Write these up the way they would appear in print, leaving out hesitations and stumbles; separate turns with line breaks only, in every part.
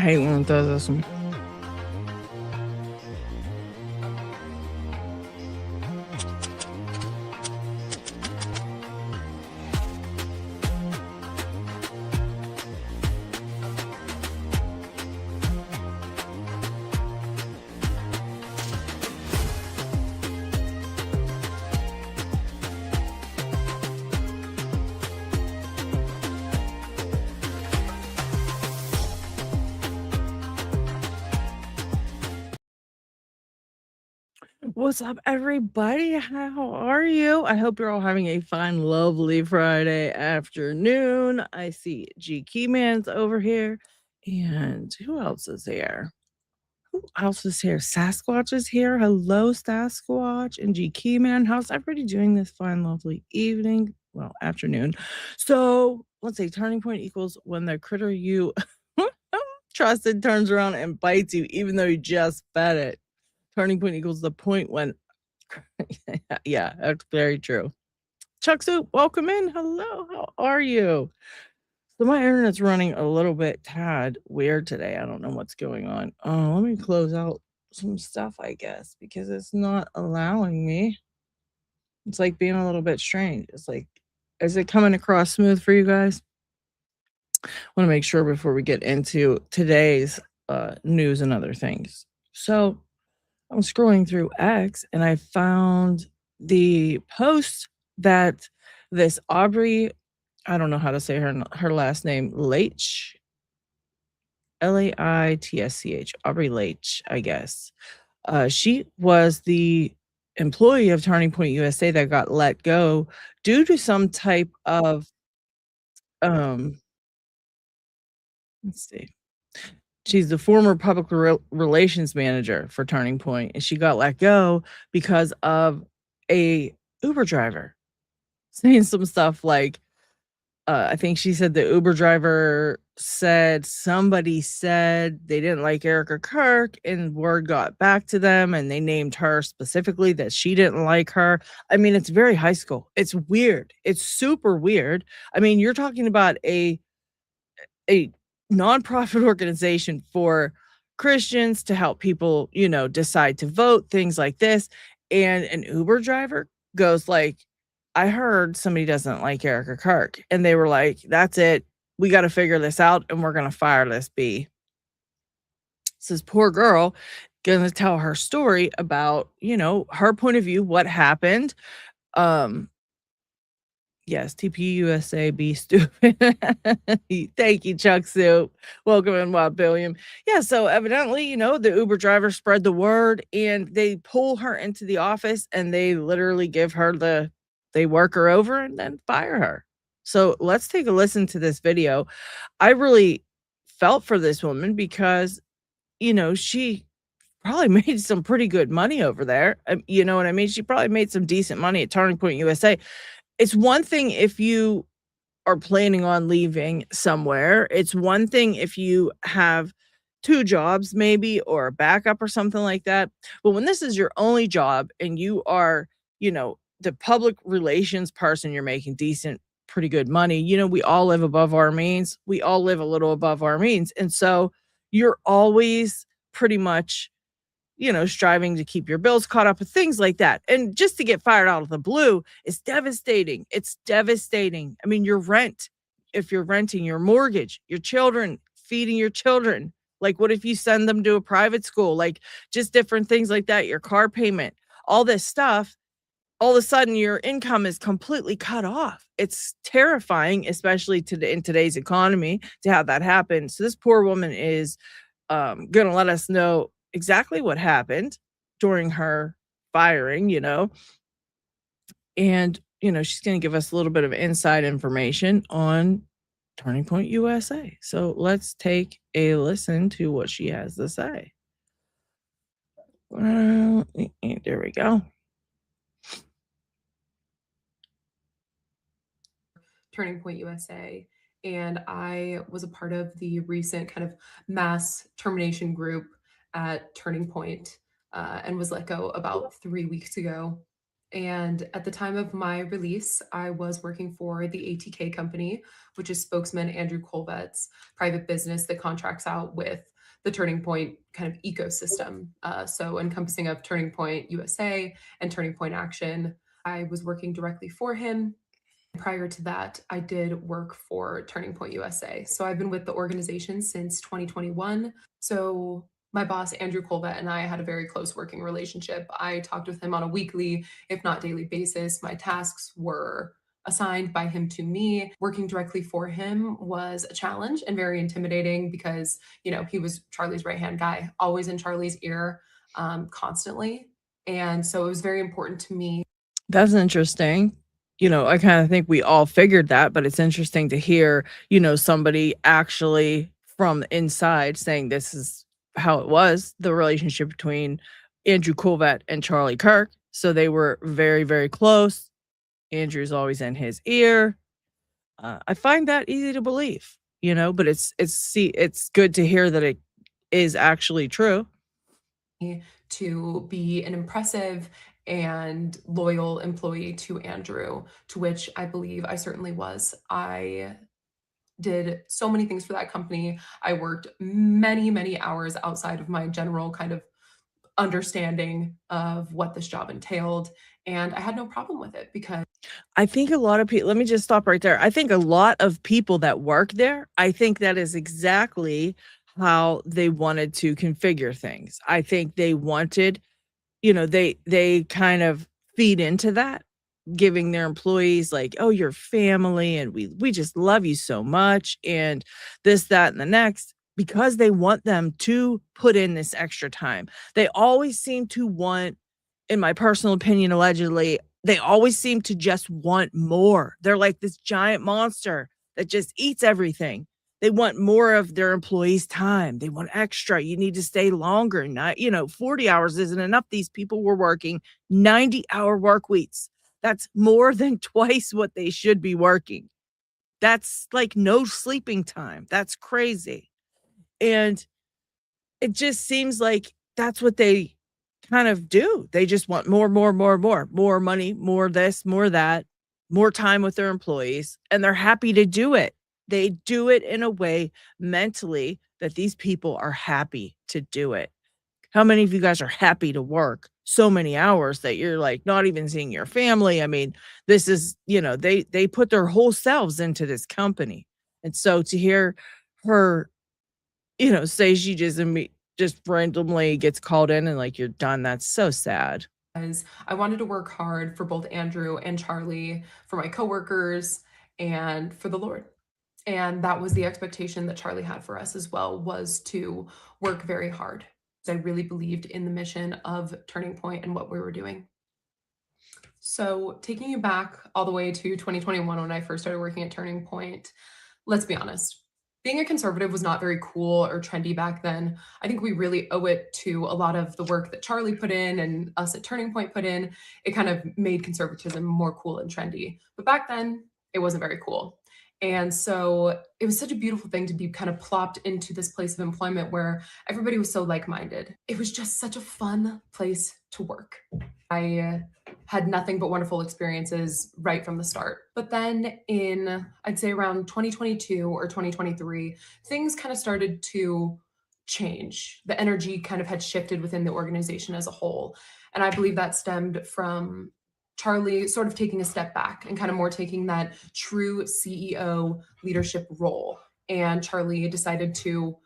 hate when it does this one. What's up, everybody? How are you? I hope you're all having a fine, lovely Friday afternoon. I see G Keyman's over here. And who else is here? Who else is here? Sasquatch is here. Hello, Sasquatch and G Keyman. How's everybody doing this fine, lovely evening? Well, afternoon. So let's say turning point equals when the critter you trusted turns around and bites you, even though you just fed it. Turning point equals the point when yeah, that's very true. Chuck Soup, welcome in. Hello, how are you? So my internet's running a little bit tad weird today. I don't know what's going on. Let me close out some stuff, I guess, because it's not allowing me. It's like being a little bit strange. It's like, is it coming across smooth for you guys? I want to make sure before we get into today's news and other things. So I'm scrolling through X and I found the post that this Aubrey, I don't know how to say her last name, Lech, Laitsch, Aubrey Lech, I guess. She was the employee of Turning Point USA that got let go due to some type of let's see. She's the former public relations manager for Turning Point, and she got let go because of a Uber driver saying some stuff like, I think she said the Uber driver said somebody said they didn't like Erika Kirk, and word got back to them, and they named her specifically that she didn't like her. I mean, it's very high school. It's weird. It's super weird. I mean, you're talking about a nonprofit organization for Christians to help people, decide to vote, things like this. And an Uber driver goes like, I heard somebody doesn't like Erika Kirk. And they were like, that's it. We got to figure this out and we're going to fire this bee. So this poor girl going to tell her story about, her point of view, what happened. Yes, TPUSA, be stupid. Thank you, Chuck Soup. Welcome in, Wild Billiam. Yeah, so evidently, the Uber driver spread the word and they pull her into the office and they literally give her they work her over and then fire her. So let's take a listen to this video. I really felt for this woman because, she probably made some pretty good money over there. You know what I mean? She probably made some decent money at Turning Point USA. It's one thing if you are planning on leaving somewhere. It's one thing if you have 2 jobs maybe or a backup or something like that. But when this is your only job and you are, the public relations person, you're making decent, pretty good money. We all live above our means. We all live a little above our means. And so you're always pretty much striving to keep your bills caught up with things like that. And just to get fired out of the blue is devastating. It's devastating. I mean, your rent, if you're renting, your mortgage, your children, feeding your children. Like, what if you send them to a private school? Like, just different things like that, your car payment, all this stuff. All of a sudden, your income is completely cut off. It's terrifying, especially in today's economy, to have that happen. So this poor woman is going to let us know exactly what happened during her firing, and, she's going to give us a little bit of inside information on Turning Point USA. So let's take a listen to what she has to say. There we go.
Turning Point USA, and I was a part of the recent kind of mass termination group at Turning Point, and was let go about 3 weeks ago. And at the time of my release, I was working for the ATK company, which is spokesman Andrew Colvet's private business that contracts out with the Turning Point kind of ecosystem. So, encompassing of Turning Point USA and Turning Point Action. I was working directly for him. Prior to that, I did work for Turning Point USA. So I've been with the organization since 2021. So my boss, Andrew Colvet, and I had a very close working relationship. I talked with him on a weekly, if not daily basis. My tasks were assigned by him to me. Working directly for him was a challenge and very intimidating because, he was Charlie's right hand guy, always in Charlie's ear, constantly. And so it was very important to me.
That's interesting. I kinda think we all figured that, but it's interesting to hear, somebody actually from the inside saying this is how it was, the relationship between Andrew Coolvat and Charlie Kirk. So they were very, very close. Andrew's always in his ear. I find that easy to believe, but it's good to hear that it is actually true.
To be an impressive and loyal employee to Andrew, to which I believe I certainly was. I did so many things for that company. I worked many, many hours outside of my general kind of understanding of what this job entailed. And I had no problem with it because
I think a lot of people, let me just stop right there. I think a lot of people that work there, I think that is exactly how they wanted to configure things. I think they wanted, they kind of feed into that, giving their employees like, "Oh, you're family and we just love you so much," and this, that, and the next, because they want them to put in this extra time. They always seem to want, in my personal opinion, allegedly, they always seem to just want more. They're like this giant monster that just eats everything. They want more of their employees' time. They want extra. You need to stay longer. Not, 40 hours isn't enough. These people were working 90-hour work weeks. That's more than twice what they should be working. That's like no sleeping time. That's crazy. And it just seems like that's what they kind of do. They just want more, more, more, more money, more this, more that, more time with their employees, and they're happy to do it. They do it in a way mentally that these people are happy to do it. How many of you guys are happy to work so many hours that you're like not even seeing your family? I mean, this is, they put their whole selves into this company. And so to hear her, say she just randomly gets called in and like you're done, that's so sad.
I wanted to work hard for both Andrew and Charlie, for my coworkers, and for the Lord. And that was the expectation that Charlie had for us as well, was to work very hard. I really believed in the mission of Turning Point and what we were doing. So, taking you back all the way to 2021 when I first started working at Turning Point, let's be honest. Being a conservative was not very cool or trendy back then. I think we really owe it to a lot of the work that Charlie put in and us at Turning Point put in. It kind of made conservatism more cool and trendy. But back then, it wasn't very cool. And so it was such a beautiful thing to be kind of plopped into this place of employment where everybody was so like minded. It was just such a fun place to work. I had nothing but wonderful experiences right from the start. But then in, I'd say around 2022 or 2023, things kind of started to change. The energy kind of had shifted within the organization as a whole. And I believe that stemmed from Charlie sort of taking a step back and kind of more taking that true CEO leadership role. And Charlie decided to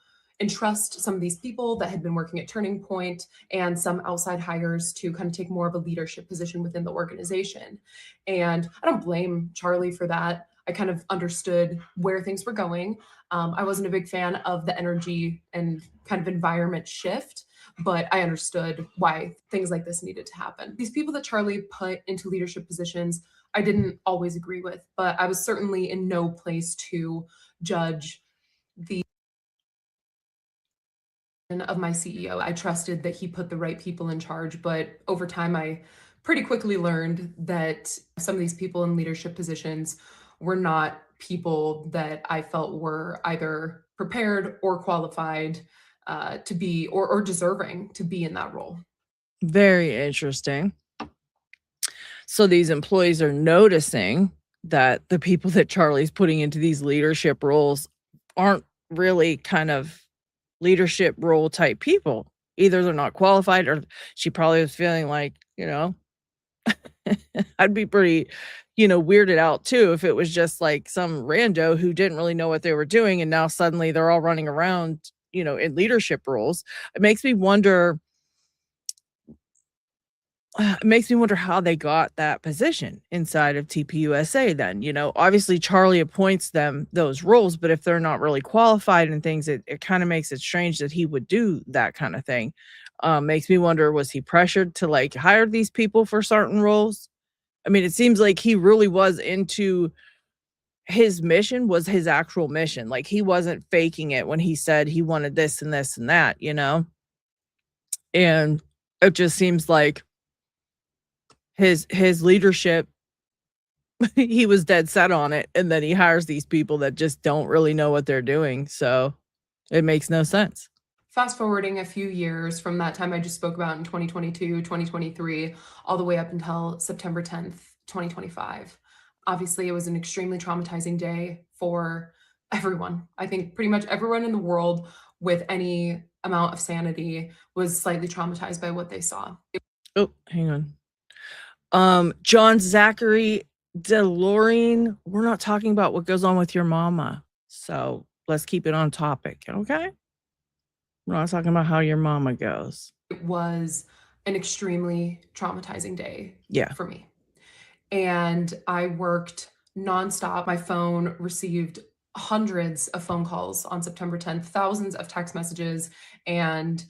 entrust some of these people that had been working at Turning Point and some outside hires to kind of take more of a leadership position within the organization. And I don't blame Charlie for that. I kind of understood where things were going. I wasn't a big fan of the energy and kind of environment shift, but I understood why things like this needed to happen. These people that Charlie put into leadership positions, I didn't always agree with, but I was certainly in no place to judge the of my CEO. I trusted that he put the right people in charge, but over time, I pretty quickly learned that some of these people in leadership positions were not people that I felt were either prepared or qualified to be or deserving to be in that role.
Very interesting. So these employees are noticing that the people that Charlie's putting into these leadership roles aren't really kind of leadership role type people. Either they're not qualified or she probably was feeling like, I'd be pretty, weirded out too if it was just like some rando who didn't really know what they were doing and now suddenly they're all running around, in leadership roles. It makes me wonder it makes me wonder how they got that position inside of TPUSA then, Obviously Charlie appoints them those roles, but if they're not really qualified and things, it kind of makes it strange that he would do that kind of thing. Makes me wonder, was he pressured to like hire these people for certain roles? I mean, it seems like he really was into his mission was his actual mission. Like he wasn't faking it when he said he wanted this and this and that, And it just seems like his leadership, he was dead set on it, and then he hires these people that just don't really know what they're doing, so it makes no sense.
Fast forwarding a few years from that time I just spoke about in 2022, 2023, all the way up until September 10th, 2025. Obviously, it was an extremely traumatizing day for everyone. I think pretty much everyone in the world with any amount of sanity was slightly traumatized by what they saw.
Oh, hang on. John Zachary DeLorean, we're not talking about what goes on with your mama, so let's keep it on topic, okay? We're not talking about how your mama goes.
It was an extremely traumatizing day
Yeah.
for me. And I worked nonstop. My phone received hundreds of phone calls on September 10th, thousands of text messages, and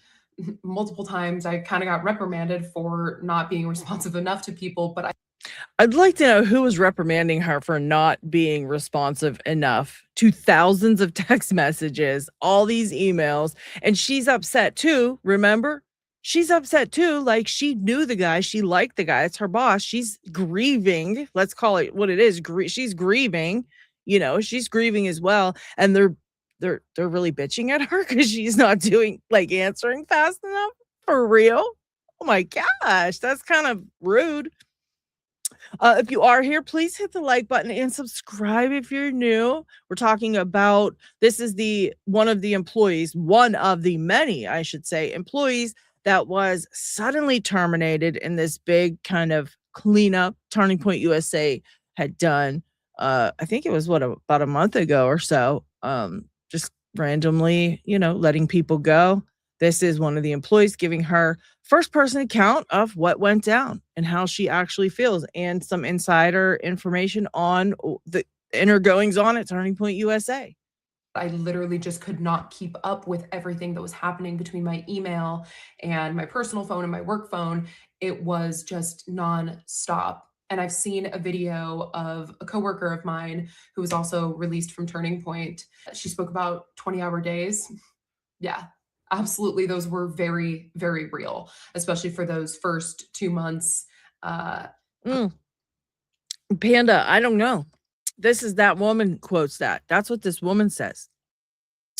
multiple times I kind of got reprimanded for not being responsive enough to people. But
I'd like to know who was reprimanding her for not being responsive enough to thousands of text messages, all these emails, and she's upset too, remember? She's upset too, like, she knew the guy, she liked the guy, it's her boss, she's grieving, let's call it what it is, she's grieving, she's grieving as well, and they're really bitching at her because she's not doing like, answering fast enough? For real? Oh my gosh, that's kind of rude. If you are here, please hit the like button and subscribe if you're new. We're talking about this is one of the many, I should say, employees that was suddenly terminated in this big kind of cleanup Turning Point USA had done. I think it was about a month ago or so. Just randomly, letting people go. This is one of the employees giving her first person account of what went down and how she actually feels, and some insider information on the inner goings on at Turning Point USA.
I literally just could not keep up with everything that was happening between my email and my personal phone and my work phone. It was just nonstop. And I've seen a video of a coworker of mine who was also released from Turning Point. She spoke about 20-hour days. Yeah, absolutely. Those were very, very real, especially for those first 2 months.
Panda, I don't know. This is that woman quotes that. That's what this woman says.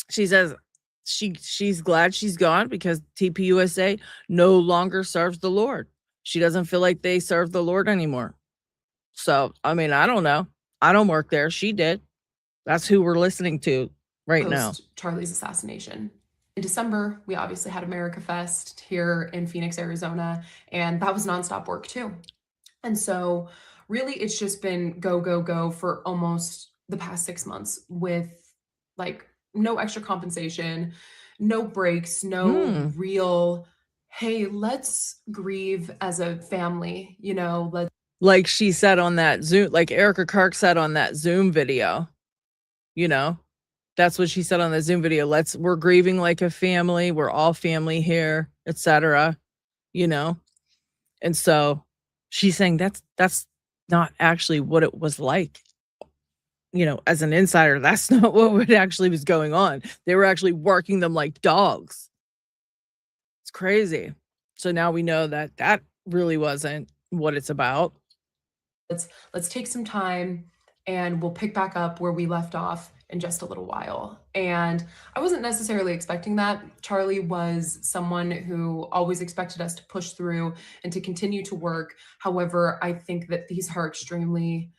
She says she's glad she's gone because TPUSA no longer serves the Lord. She doesn't feel like they serve the Lord anymore. So, I mean, I don't know. I don't work there. She did. That's who we're listening to right now.
Charlie's assassination. In December, we obviously had America Fest here in Phoenix, Arizona, and that was nonstop work too. And so really it's just been go, go, go for almost the past 6 months with like no extra compensation, no breaks, no real, hey, let's grieve as a family,
like she said on that Zoom, like Erika Kirk said on that Zoom video, that's what she said on the Zoom video. We're grieving like a family. We're all family here, etc. And so she's saying that's not actually what it was like. As an insider, that's not what actually was going on. They were actually working them like dogs. It's crazy. So now we know that really wasn't what it's about.
Let's take some time and we'll pick back up where we left off in just a little while. And I wasn't necessarily expecting that. Charlie was someone who always expected us to push through and to continue to work. However, I think that these are extremely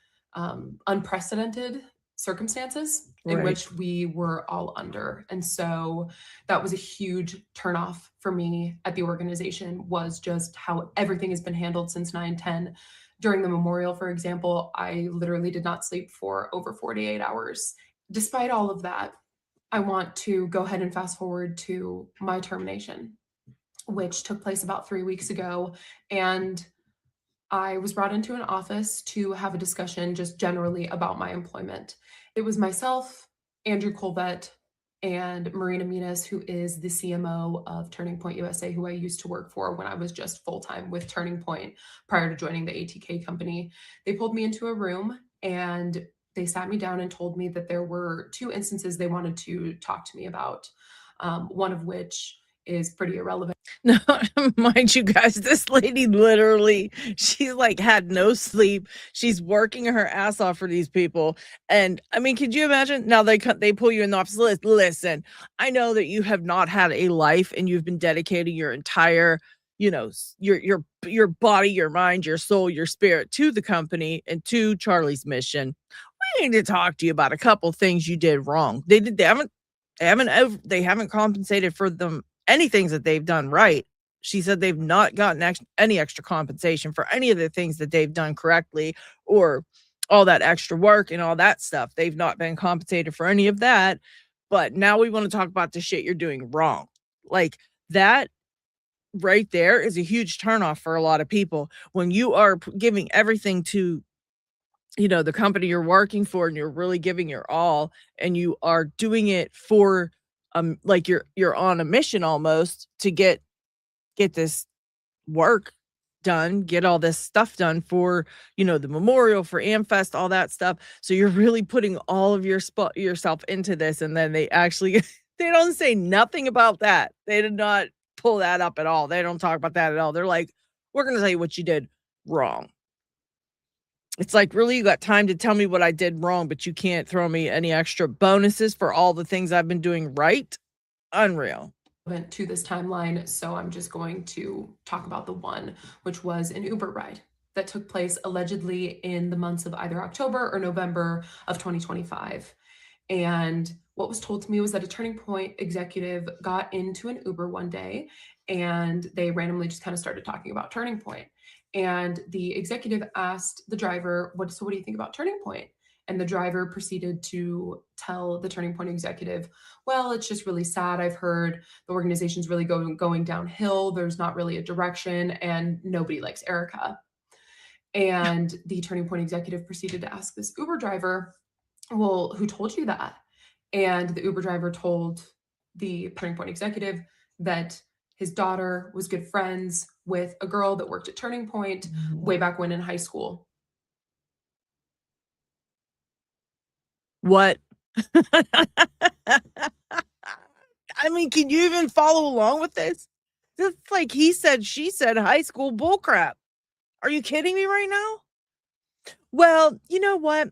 unprecedented circumstances in
Right.
which we were all under. And so that was a huge turnoff for me at the organization, was just how everything has been handled since 9/10. During the memorial, for example, I literally did not sleep for over 48 hours. Despite all of that, I want to go ahead and fast forward to my termination, which took place about 3 weeks ago. And I was brought into an office to have a discussion just generally about my employment. It was myself, Andrew Colvett, and Marina Minas, who is the CMO of Turning Point USA, who I used to work for when I was just full time with Turning Point prior to joining the ATK company. They pulled me into a room and they sat me down and told me that there were two instances they wanted to talk to me about, one of which is pretty irrelevant.
No, mind you guys, this lady literally, she's like had no sleep. She's working her ass off for these people. And I mean, could you imagine? Now they pull you in the office. Listen, I know that you have not had a life and you've been dedicating your entire, your body, your mind, your soul, your spirit to the company and to Charlie's mission. We need to talk to you about a couple things you did wrong. They haven't compensated for them any things that they've done right. She said they've not gotten any extra compensation for any of the things that they've done correctly, or all that extra work and all that stuff. They've not been compensated for any of that. But now we want to talk about the shit you're doing wrong. Like, that right there is a huge turnoff for a lot of people. When you are giving everything to, the company you're working for, and you're really giving your all, and you are doing it for, like, you're on a mission almost to get this work done, get all this stuff done for, the memorial, for Amfest, all that stuff. So you're really putting all of yourself into this, and then they actually they don't say nothing about that. They did not pull that up at all. They don't talk about that at all. They're like, we're gonna tell you what you did wrong. It's like, really, you got time to tell me what I did wrong, but you can't throw me any extra bonuses for all the things I've been doing right? Unreal.
To this timeline, so I'm just going to talk about the one, which was an Uber ride that took place allegedly in the months of either October or November of 2025. And what was told to me was that a Turning Point executive got into an Uber one day and they randomly just kind of started talking about Turning Point. And the executive asked the driver, what do you think about Turning Point? And the driver proceeded to tell the Turning Point executive, well, it's just really sad. I've heard the organization's really going downhill. There's not really a direction, and nobody likes Erika. And the Turning Point executive proceeded to ask this Uber driver, well, who told you that? And the Uber driver told the Turning Point executive that his daughter was good friends with a girl that worked at Turning Point way back when in high school.
What? I mean, can you even follow along with this? It's like he said, she said, high school bullcrap. Are you kidding me right now? Well, you know what?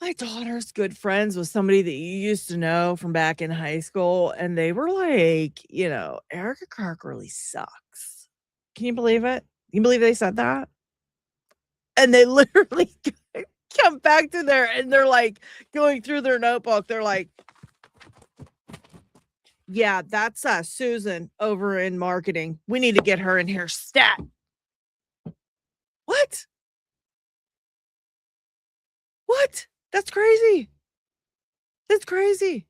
My daughter's good friends with somebody that you used to know from back in high school, and they were like, Erika Kirk really sucks. Can you believe it? Can you believe they said that? And they literally come back to there, and they're like going through their notebook. They're like, yeah, that's Susan over in marketing. We need to get her in here stat. What? What? That's crazy. That's crazy.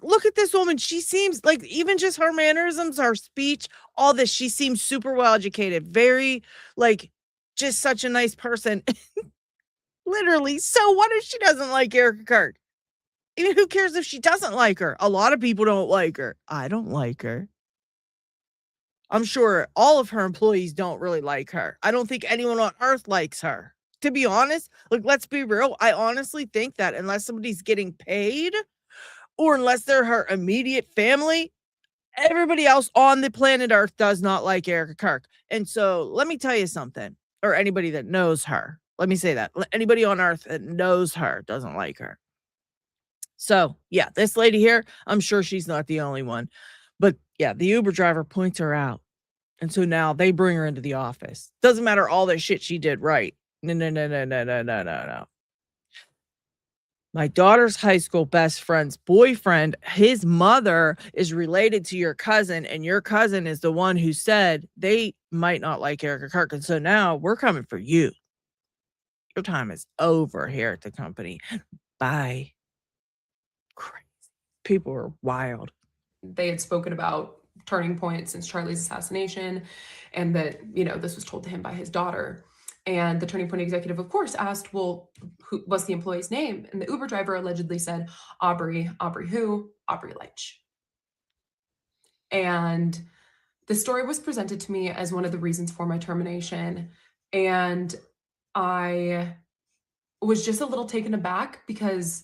Look at this woman. She seems like, even just her mannerisms, her speech, all this, she seems super well educated, very, like, just such a nice person. Literally. So what if she doesn't like Erika Kirk? Even who cares if she doesn't like her? A lot of people don't like her. I don't like her. I'm sure all of her employees don't really like her. I don't think anyone on earth likes her. To be honest, like, let's be real. I honestly think that unless somebody's getting paid, or unless they're her immediate family, everybody else on the planet Earth does not like Erika Kirk. And so let me tell you something, or anybody that knows her. Let me say that. Anybody on earth that knows her doesn't like her. So, yeah, this lady here, I'm sure she's not the only one. But yeah, the Uber driver points her out. And so now they bring her into the office. Doesn't matter all the shit she did right. No, no, no, no, no, no, no, no, no. My daughter's high school best friend's boyfriend, his mother is related to your cousin, and your cousin is the one who said they might not like Erika Kirk. And so now we're coming for you. Your time is over here at the company. Bye. Crazy. People are wild.
They had spoken about turning point since Charlie's assassination, and that, this was told to him by his daughter. And the turning point executive, of course, asked, well, what's the employee's name? And the Uber driver allegedly said, Aubrey who? Aubrey Lech. And the story was presented to me as one of the reasons for my termination. And I was just a little taken aback because,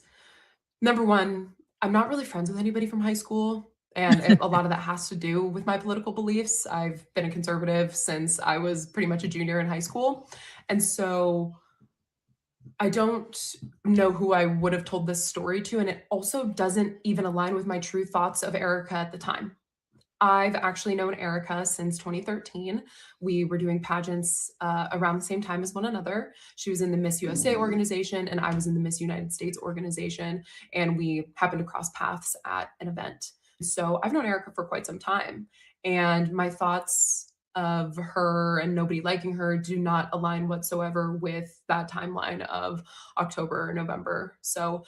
number one, I'm not really friends with anybody from high school. And a lot of that has to do with my political beliefs. I've been a conservative since I was pretty much a junior in high school. And so I don't know who I would have told this story to. And it also doesn't even align with my true thoughts of Erika at the time. I've actually known Erika since 2013. We were doing pageants around the same time as one another. She was in the Miss USA organization, and I was in the Miss United States organization. And we happened to cross paths at an event. So I've known Erika for quite some time. And my thoughts of her and nobody liking her do not align whatsoever with that timeline of October or November. So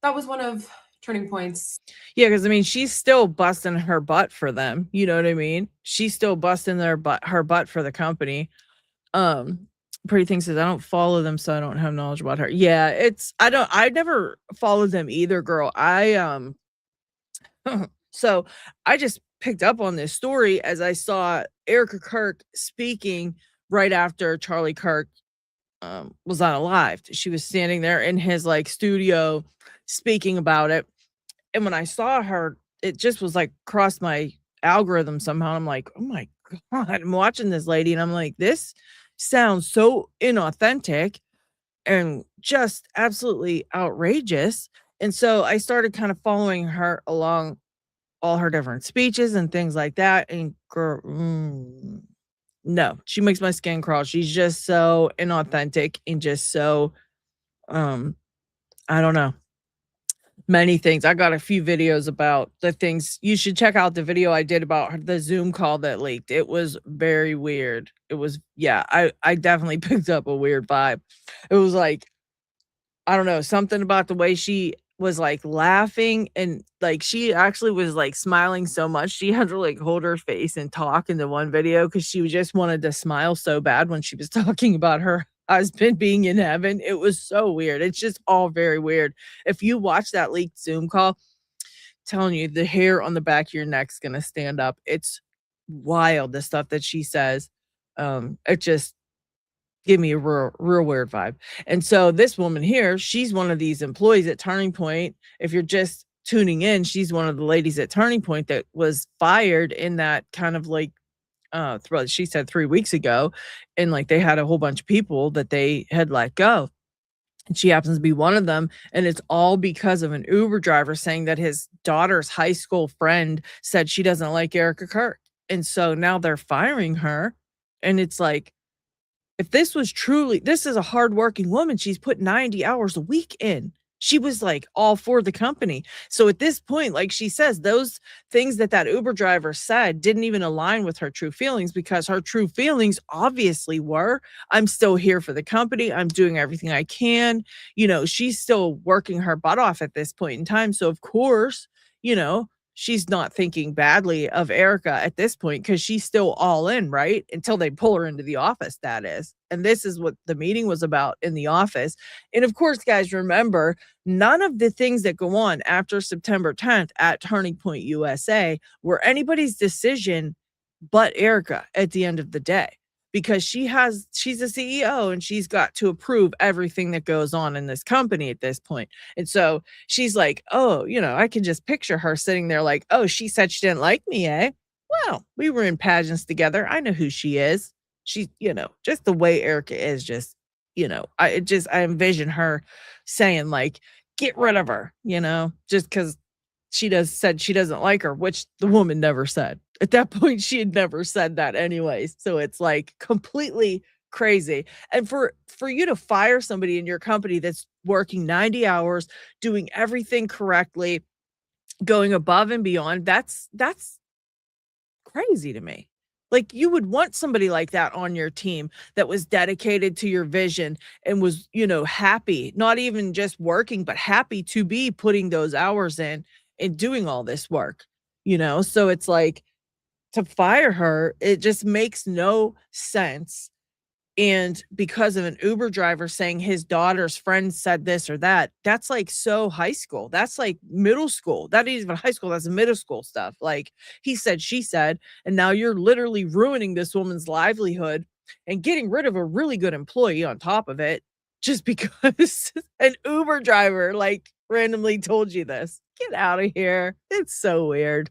that was one of turning points.
Yeah, because I mean, she's still busting her butt for them. You know what I mean? She's still busting her butt for the company. Pretty Thing says, I don't follow them, so I don't have knowledge about her. Yeah, I never followed them either, girl. So I just picked up on this story as I saw Erika Kirk speaking right after Charlie Kirk was unalived. She was standing there in his like studio speaking about it. And when I saw her, it just was like crossed my algorithm somehow. I'm like, oh my God, I'm watching this lady and I'm like, this sounds so inauthentic and just absolutely outrageous. And so I started kind of following her along all her different speeches and things like that. And girl, no, she makes my skin crawl. She's just so inauthentic and just so, I don't know. Many things. I got a few videos about the things. You should check out the video I did about the Zoom call that leaked. It was very weird. It was, yeah, I definitely picked up a weird vibe. It was like, I don't know, something about the way she was like laughing and like she actually was like smiling so much. She had to like hold her face and talk in the one video because she just wanted to smile so bad when she was talking about her husband being in heaven. It was so weird. It's just all very weird. If you watch that leaked Zoom call, telling you the hair on the back of your neck's gonna stand up. It's wild, the stuff that she says. It just give me a real weird vibe. And so this woman here, she's one of these employees at Turning Point. If you're just tuning in, she's one of the ladies at Turning Point that was fired in that kind of like she said 3 weeks ago, and like they had a whole bunch of people that they had let go. And she happens to be one of them. And it's all because of an Uber driver saying that his daughter's high school friend said she doesn't like Erika Kirk. And so now they're firing her. And it's like, if this was truly, this is a hardworking woman. She's put 90 hours a week in. She was like all for the company. So at this point, like she says, those things that Uber driver said didn't even align with her true feelings, because her true feelings obviously were, I'm still here for the company. I'm doing everything I can. You know, she's still working her butt off at this point in time. So of course, you know, she's not thinking badly of Erika at this point because she's still all in, right? Until they pull her into the office, that is. And this is what the meeting was about in the office. And of course, guys, remember, none of the things that go on after September 10th at Turning Point USA were anybody's decision but Erika at the end of the day. Because she's a CEO and she's got to approve everything that goes on in this company at this point. And so she's like, oh, you know, I can just picture her sitting there like, oh, she said she didn't like me, eh? Well, we were in pageants together. I know who she is. She, you know, just the way Erika is, just, you know, I envision her saying like, get rid of her, just because said she doesn't like her, which the woman never said. At that point, she had never said that anyways. So it's like completely crazy. And for you to fire somebody in your company that's working 90 hours, doing everything correctly, going above and beyond, that's crazy to me. Like, you would want somebody like that on your team that was dedicated to your vision and was, happy, not even just working, but happy to be putting those hours in and doing all this work, So it's like, to fire her, it just makes no sense. And because of an Uber driver saying his daughter's friend said this or that, that's like so high school. That's like middle school. That ain't even high school. That's middle school stuff. Like, he said, she said, and now you're literally ruining this woman's livelihood and getting rid of a really good employee on top of it just because an Uber driver like randomly told you this. Get out of here. It's so weird.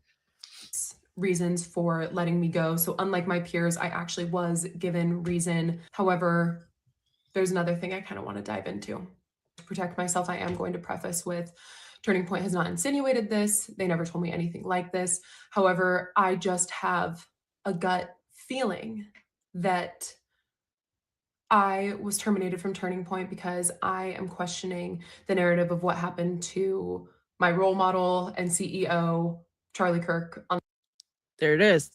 Reasons for letting me go. So unlike my peers, I actually was given reason. However, there's another thing I kind of want to dive into. To protect myself, I am going to preface with Turning Point has not insinuated this. They never told me anything like this. However, I just have a gut feeling that I was terminated from Turning Point because I am questioning the narrative of what happened to my role model and CEO, Charlie Kirk, on
There it is.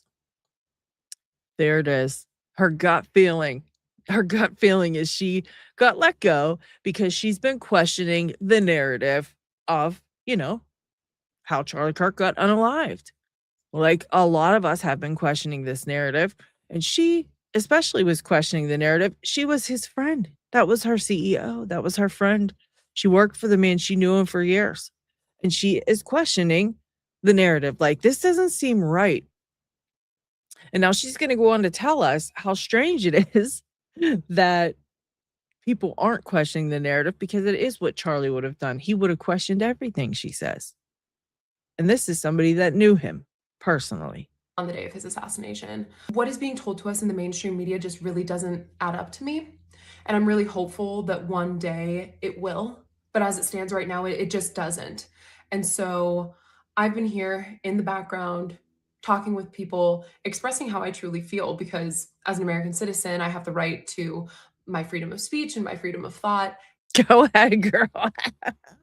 There it is. Her gut feeling. Her gut feeling is she got let go because she's been questioning the narrative of, how Charlie Kirk got unalived. Like, a lot of us have been questioning this narrative, and she especially was questioning the narrative. She was his friend. That was her CEO. That was her friend. She worked for the man. She knew him for years. And she is questioning the narrative. Like, this doesn't seem right. And now she's going to go on to tell us how strange it is that people aren't questioning the narrative, because it is what Charlie would have done. He would have questioned everything, she says. And this is somebody that knew him personally.
on the day of his assassination. What is being told to us in the mainstream media just really doesn't add up to me. And I'm really hopeful that one day it will. But as it stands right now, it just doesn't. And so I've been here in the background talking with people, expressing how I truly feel, because as an American citizen, I have the right to my freedom of speech and my freedom of thought.
Go ahead, girl. Oh,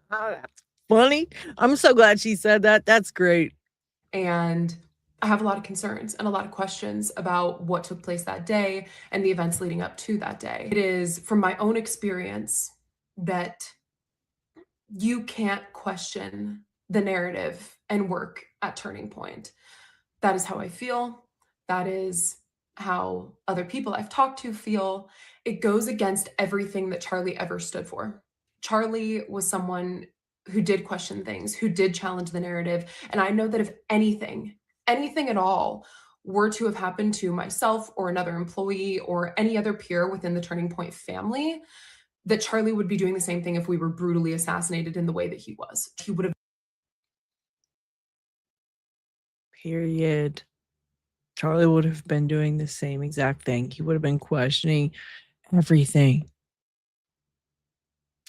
that's funny. I'm so glad she said that. That's great.
And I have a lot of concerns and a lot of questions about what took place that day and the events leading up to that day. It is from my own experience that you can't question the narrative and work at Turning Point. That is how I feel. That is how other people I've talked to feel. It goes against everything that Charlie ever stood for. Charlie was someone who did question things, who did challenge the narrative. And I know that if anything at all were to have happened to myself or another employee or any other peer within the Turning Point family, that Charlie would be doing the same thing if we were brutally assassinated in the way that he was. He would have.
Period. Charlie would have been doing the same exact thing. He would have been questioning everything.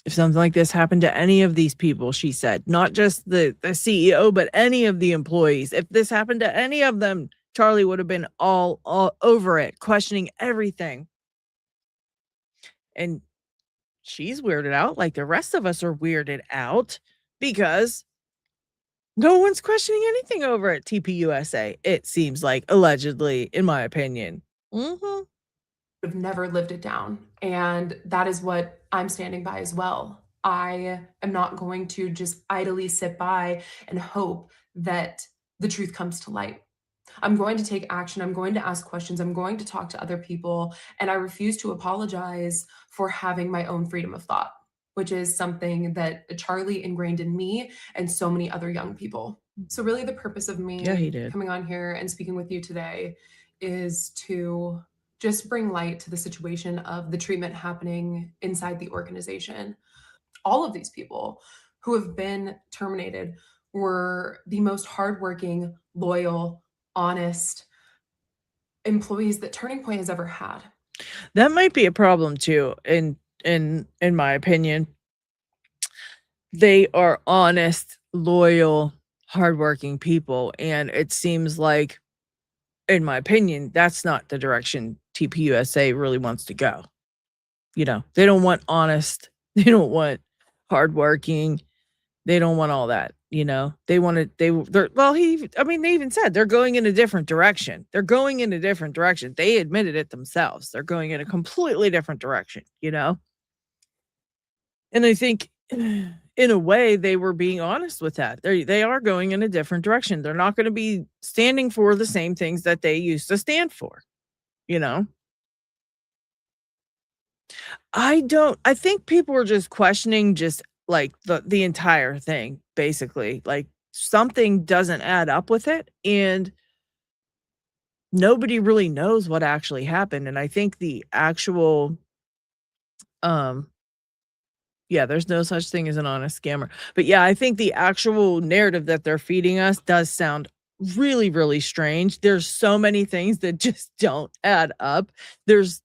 If something like this happened to any of these people, she said, not just the CEO, but any of the employees, if this happened to any of them, Charlie would have been all over it, questioning everything. And she's weirded out like the rest of us are weirded out, because no one's questioning anything over at TPUSA, it seems like, allegedly, in my opinion.
Have never lived it down. And that is what I'm standing by as well. I am not going to just idly sit by and hope that the truth comes to light. I'm going to take action. I'm going to ask questions. I'm going to talk to other people. And I refuse to apologize for having my own freedom of thought, which is something that Charlie ingrained in me and so many other young people. So really the purpose of me coming on here and speaking with you today is to just bring light to the situation of the treatment happening inside the organization. All of these people who have been terminated were the most hardworking, loyal, honest employees that Turning Point has ever had.
That might be a problem too, in my opinion. they are honest, loyal, hardworking people, and it seems like, in my opinion, that's not the direction TPUSA really wants to go. You know, they don't want honest, they don't want hardworking, they don't want all that, you know? They wanna they're well, I mean, they even said they're going in a different direction. They're going in a different direction. They admitted it themselves. They're going in a completely different direction, you know? And I think in a way they were being honest with that. They are going in a different direction. They're not gonna be standing for the same things that they used to stand for, you know? I think people were just questioning just, like, the entire thing, basically, like, something doesn't add up with it, and nobody really knows what actually happened, and I think the actual, um yeah, there's no such thing as an honest scammer, but, yeah, I think the actual narrative that they're feeding us does sound really, really strange. There's so many things that just don't add up. There's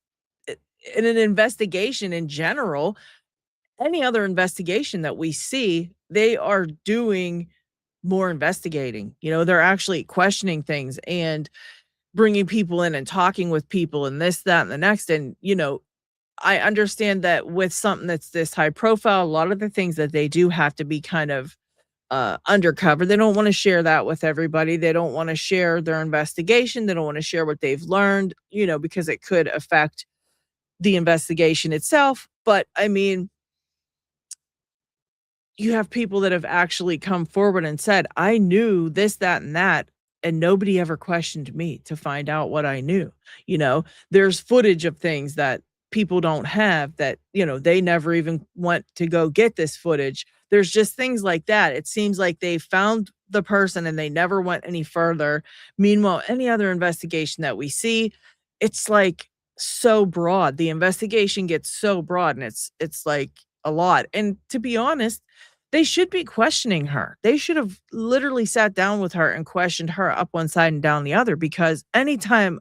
I in an investigation in general, any other investigation that we see, they are doing more investigating. You know, they're actually questioning things and bringing people in and talking with people and this, that, and the next. And, you know, I understand that with something that's this high profile, a lot of the things that they do have to be kind of undercover. They don't want to share that with everybody. They don't want to share their investigation. They don't want to share what they've learned, you know, because it could affect the investigation itself. But I mean, you have people that have actually come forward and said, "I knew this, that, and that, and nobody ever questioned me to find out what I knew." You know, there's footage of things that people don't have that, you know, they never even went to go get this footage. There's just things like that. It seems like they found the person and they never went any further. Meanwhile, any other investigation that we see, it's like so broad. The investigation gets so broad and it's like a lot. And to be honest, they should be questioning her. They should have literally sat down with her and questioned her up one side and down the other because anytime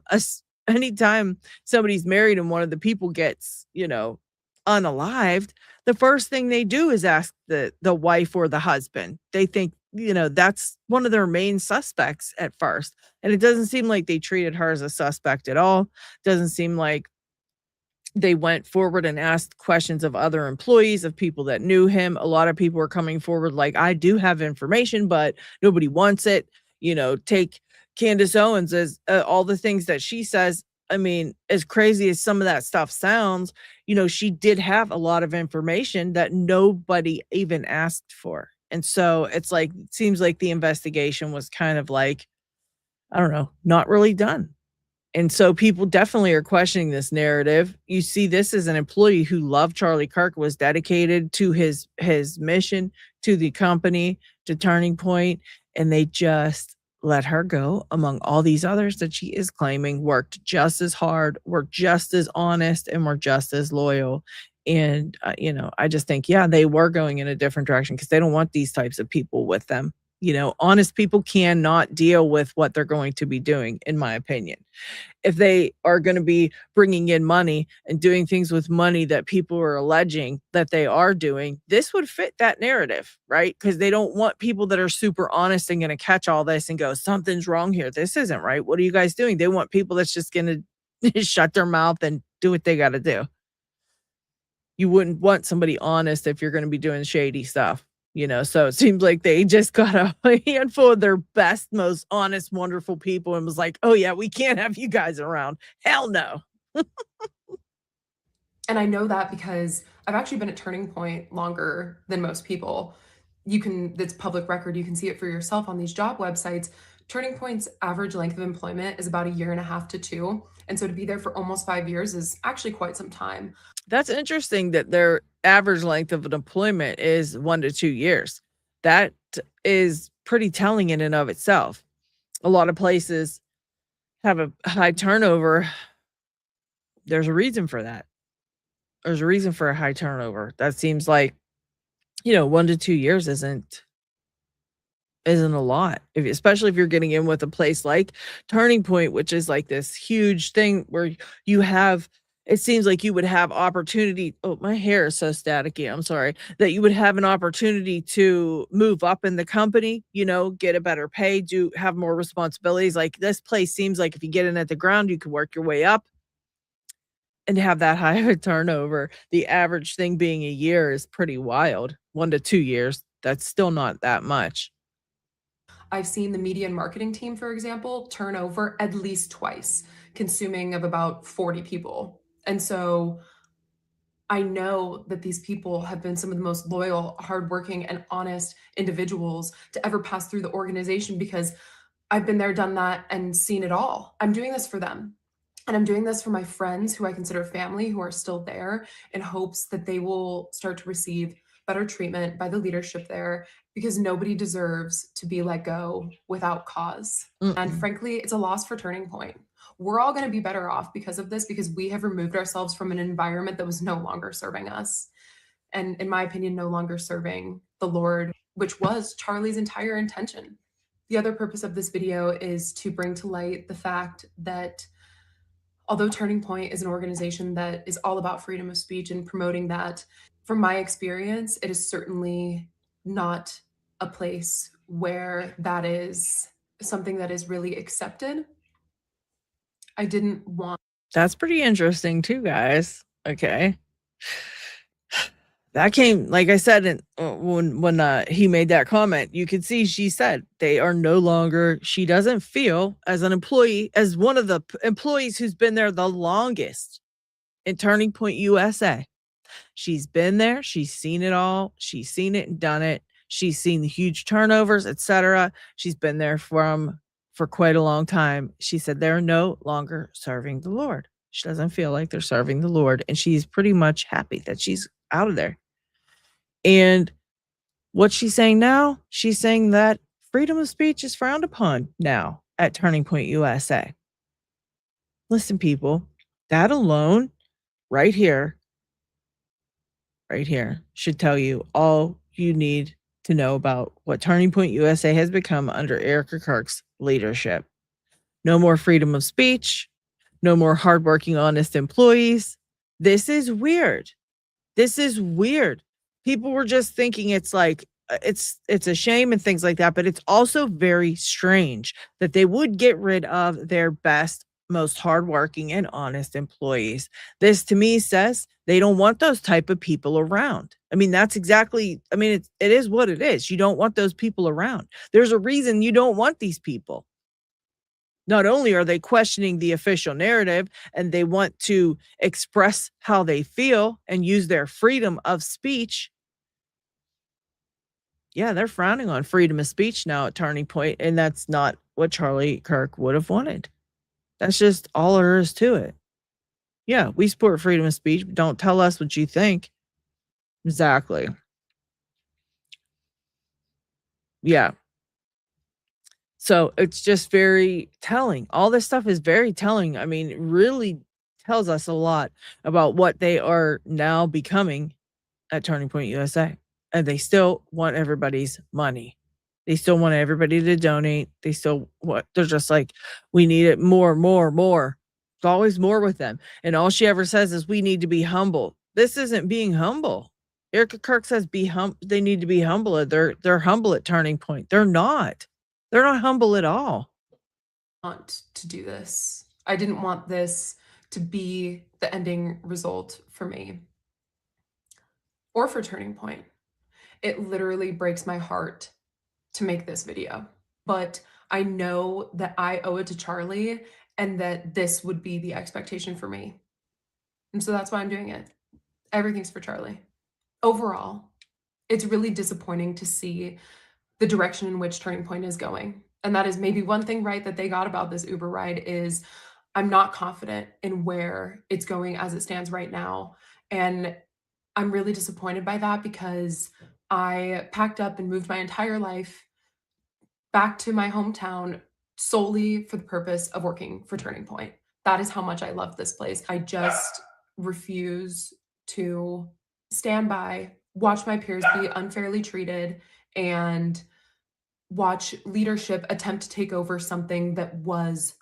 somebody's married and one of the people gets, you know, unalived, the first thing they do is ask the wife or the husband. They think, you know, that's one of their main suspects at first. And it doesn't seem like they treated her as a suspect at all. Doesn't seem like they went forward and asked questions of other employees, of people that knew him. A lot of people were coming forward like, "I do have information, but nobody wants it." You know, take Candace Owens as all the things that she says. I mean, as crazy as some of that stuff sounds, you know, she did have a lot of information that nobody even asked for. And so it's like, it seems like the investigation was kind of like, I don't know, not really done. And so people definitely are questioning this narrative. You see this as an employee who loved Charlie Kirk, was dedicated to his mission, to the company, to Turning Point, and they just let her go among all these others that she is claiming worked just as hard, were just as honest, and were just as loyal. And you know, I just think, yeah, they were going in a different direction because they don't want these types of people with them. You know, honest people cannot deal with what they're going to be doing, in my opinion. If they are going to be bringing in money and doing things with money that people are alleging that they are doing, this would fit that narrative, right? Because they don't want people that are super honest and going to catch all this and go, something's wrong here. This isn't right. What are you guys doing? They want people that's just going to shut their mouth and do what they got to do. You wouldn't want somebody honest if you're going to be doing shady stuff. You know, so it seems like they just got a handful of their best, most honest, wonderful people and was like, "Oh, yeah, we can't have you guys around. Hell no."
And I know that because I've actually been at Turning Point longer than most people. That's public record. You can see it for yourself on these job websites. Turning Point's average length of employment is about a year and a half to two. And so to be there for almost 5 years is actually quite some time.
That's interesting that their average length of an employment is 1 to 2 years. That is pretty telling in and of itself. A lot of places have a high turnover. There's a reason for that. There's a reason for a high turnover. That seems like, you know, 1 to 2 years isn't a lot, especially if you're getting in with a place like Turning Point, which is like this huge thing where you have it seems like you would have opportunity. Oh, my hair is so staticky. I'm sorry. That you would have an opportunity to move up in the company, get a better pay, have more responsibilities. Like this place seems like if you get in at the ground, you can work your way up and have that high of a turnover. The average thing being a year is pretty wild. 1 to 2 years. That's still not that much.
I've seen the media and marketing team, for example, turn over at least twice, consuming of about 40 people. And so I know that these people have been some of the most loyal, hardworking, and honest individuals to ever pass through the organization because I've been there, done that, and seen it all. I'm doing this for them. And I'm doing this for my friends who I consider family who are still there in hopes that they will start to receive better treatment by the leadership there because nobody deserves to be let go without cause. And
Mm-mm.
frankly, it's a loss for Turning Point. We're all going to be better off because of this because we have removed ourselves from an environment that was no longer serving us. And in my opinion, no longer serving the Lord, which was Charlie's entire intention. The other purpose of this video is to bring to light the fact that although Turning Point is an organization that is all about freedom of speech and promoting that, from my experience, it is certainly not a place where that is something that is really accepted. I didn't want
That's pretty interesting too, guys. Okay. That came, like I said, when he made that comment, you could see she said they are no longer. She doesn't feel as an employee, as one of the employees who's been there the longest in Turning Point USA. She's been there. She's seen it all. She's seen it and done it. She's seen the huge turnovers, etc. She's been there for quite a long time. She said they're no longer serving the Lord. She doesn't feel like they're serving the Lord, and she's pretty much happy that she's out of there. And what's she saying now? She's saying that freedom of speech is frowned upon now at Turning Point USA. Listen, people, that alone, right here, right here, should tell you all you need to know about what Turning Point USA has become under Erika Kirk's leadership. No more freedom of speech, no more hardworking, honest employees. This is weird. This is weird. People were just thinking it's like it's a shame and things like that, but it's also very strange that they would get rid of their best, most hardworking and honest employees. This to me says they don't want those type of people around. I mean, that's exactly, I mean, it is what it is. You don't want those people around. There's a reason you don't want these people. Not only are they questioning the official narrative and they want to express how they feel and use their freedom of speech. Yeah, they're frowning on freedom of speech now at Turning Point, and that's not what Charlie Kirk would have wanted. That's just all there is to it. Yeah, we support freedom of speech, but don't tell us what you think. Exactly. Yeah. So it's just very telling. All this stuff is very telling. I mean, it really tells us a lot about what they are now becoming at Turning Point USA. And they still want everybody's money. They still want everybody to donate. They still what they're just like, we need it more, more, more. It's always more with them. And all she ever says is we need to be humble. This isn't being humble. Erika Kirk says they need to be humble. They're humble at Turning Point. They're not. They're not humble at all.
to do this. I didn't want this to be the ending result for me or for Turning Point. It literally breaks my heart to make this video, but I know that I owe it to Charlie and that this would be the expectation for me. And so that's why I'm doing it. Everything's for Charlie. Overall, it's really disappointing to see the direction in which Turning Point is going. And that is maybe one thing right that they got about this Uber ride is I'm not confident in where it's going as it stands right now. And I'm really disappointed by that because I packed up and moved my entire life back to my hometown solely for the purpose of working for Turning Point. That is how much I love this place. I just refuse to stand by, watch my peers be unfairly treated, and watch leadership attempt to take over something that was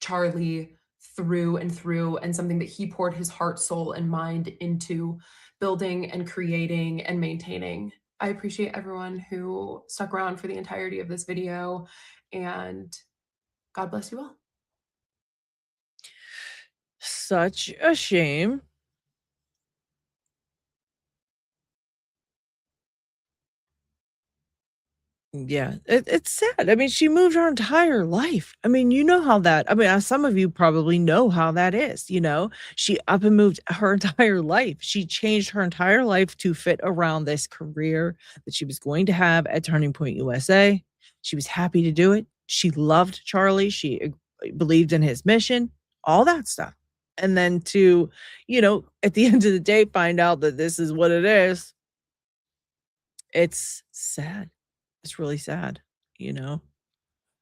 Charlie through and through, and something that he poured his heart, soul, and mind into building and creating and maintaining. I appreciate everyone who stuck around for the entirety of this video, and God bless you all.
Such a shame. Yeah, it's sad. I mean, she moved her entire life. I mean, you know how that, I mean, some of you probably know how that is, you know? She up and moved her entire life. She changed her entire life to fit around this career that she was going to have at Turning Point USA. She was happy to do it. She loved Charlie. She believed in his mission, all that stuff. And then to, you know, at the end of the day, find out that this is what it is. It's sad. It's really sad, you know?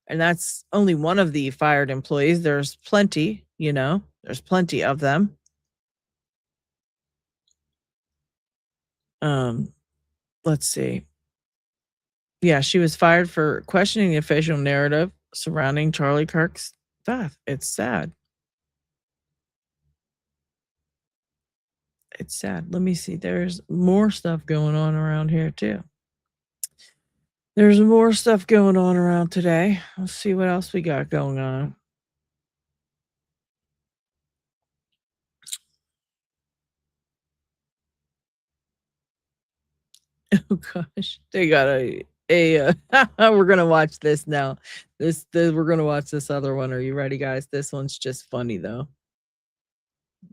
And that's only one of the fired employees. There's plenty, you know? There's plenty of them. Let's see. Yeah, she was fired for questioning the official narrative surrounding Charlie Kirk's death. It's sad. It's sad. Let me see. There's more stuff going on around here too. There's more stuff going on around today. Let's see what else we got going on. Oh gosh, they got a we're gonna watch this now. We're gonna watch this other one. Are you ready, guys? This one's just funny though.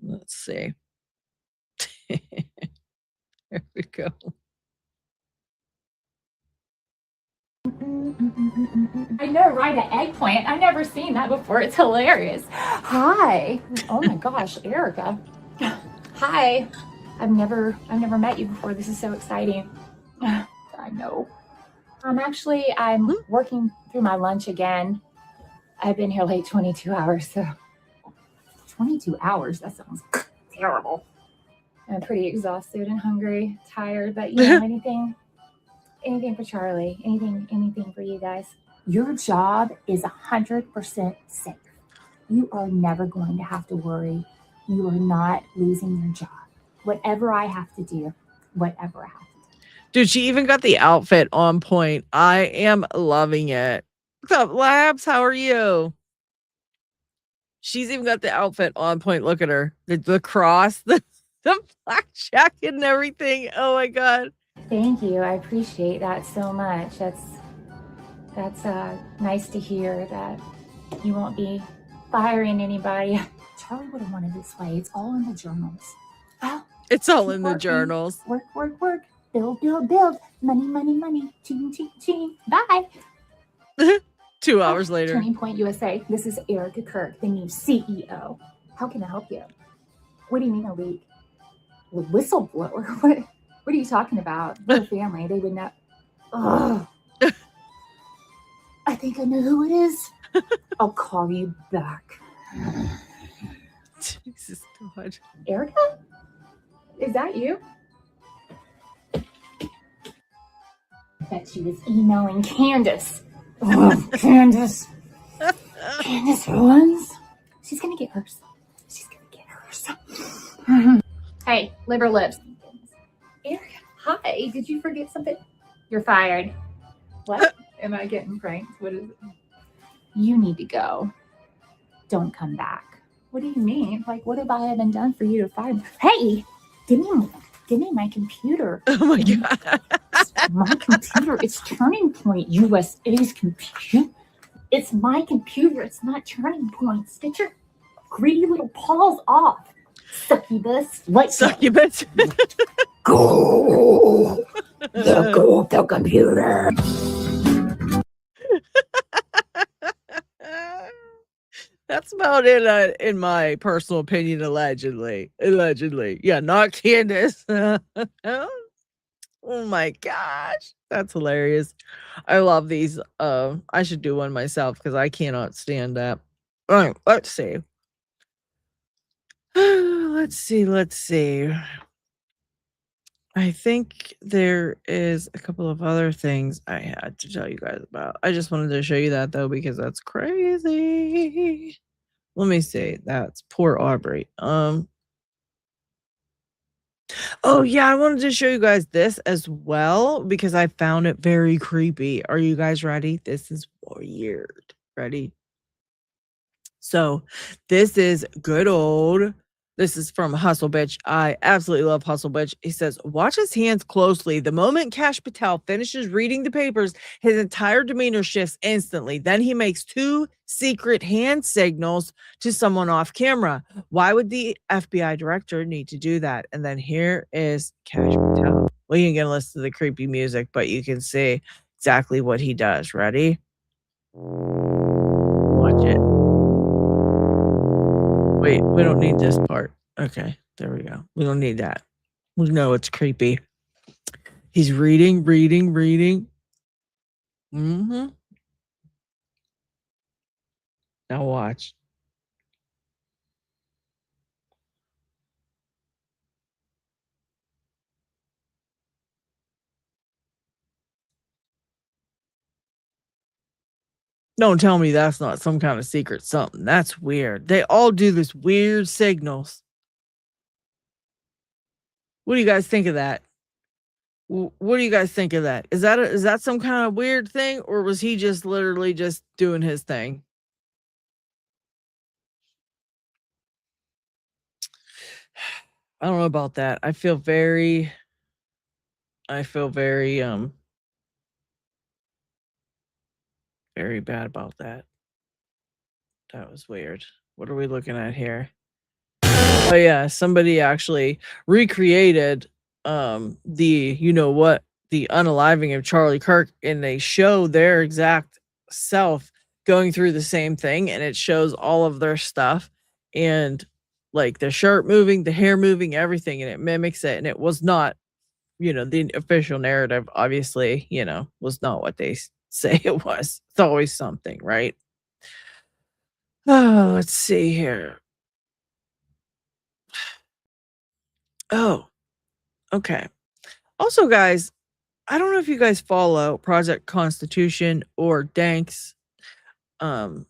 Let's see. There we go.
I know, right? An eggplant. I've never seen that before. It's hilarious. Hi. Oh my gosh, Erika. Hi. I've never met you before. This is so exciting. I know. I'm working through my lunch again. I've been here like 22 hours, so 22 hours. That sounds terrible. I'm pretty exhausted and hungry, tired, but you know, anything for Charlie, anything for you guys. Your job is 100% safe. You are never going to have to worry. You are not losing your job. Whatever I have to do, whatever I have to do.
Dude, she even got the outfit on point. I am loving it. What's up, Labs? How are you? She's even got the outfit on point. Look at her. The cross, the black jacket and everything. Oh my God.
Thank you. I appreciate that so much. That's nice to hear that you won't be firing anybody. Charlie would have wanted this way. It's all in the journals. Oh,
it's all in the journals.
Work. Build. Money. Ching. Bye.
2 hours later.
Turning Point USA. This is Erika Kirk, the new CEO. How can I help you? What do you mean a leak? A whistleblower? What are you talking about? We're a family. They would not. Oh. I think I know who it is. I'll call you back.
Jesus God.
Erika? Is that you? I bet she was emailing Candace. Oh, Candace. Candace runs. She's gonna get hers. Hey, liver lips. Erika, hi. Did you forget something? You're fired. What? Am I getting pranked? What is it? You need to go. Don't come back. What do you mean? Like, what have I even done for you to fire me? Hey, give me my computer.
Oh my God.
My computer. It's Turning Point USA's computer. It's my computer. It's not Turning Point's. Get your greedy little paws off. Succubus.
Succubus.
Go. Let go of the computer.
That's about it in my personal opinion, allegedly. Yeah, not Candace. Oh my gosh. That's hilarious. I love these. I should do one myself because I cannot stand that. All right, let's see. Let's see. I think there is a couple of other things I had to tell you guys about. I just wanted to show you that though, because that's crazy. Let me see. That's poor Aubrey. Oh yeah, I wanted to show you guys this as well because I found it very creepy. Are you guys ready? This is weird. Ready? So this is good old. This is from Hustle Bitch. I absolutely love Hustle Bitch. He says, watch his hands closely. The moment Cash Patel finishes reading the papers, his entire demeanor shifts instantly. Then he makes 2 secret hand signals to someone off camera. Why would the FBI director need to do that? And then here is Cash Patel. Well, you can listen to the creepy music, but you can see exactly what he does. Ready? Watch it. Wait, we don't need this part. Okay, there we go. We don't need that. We know it's creepy. He's reading. Mm-hmm. Now watch. Don't tell me that's not some kind of secret something. That's weird. They all do this weird signals. What do you guys think of that? What do you guys think of that? Is that some kind of weird thing, or was he just literally just doing his thing? I don't know about that. I feel very very bad about that. That was weird. What are we looking at here? Oh yeah, somebody actually recreated the the unaliving of Charlie Kirk, and they show their exact self going through the same thing, and it shows all of their stuff and like the shirt moving, the hair moving, everything, and it mimics it. And it was not, the official narrative, obviously, was not what they say it was. It's always something, right? Oh, let's see here. Oh, okay. Also, guys, I don't know if you guys follow Project Constitution or Danks um,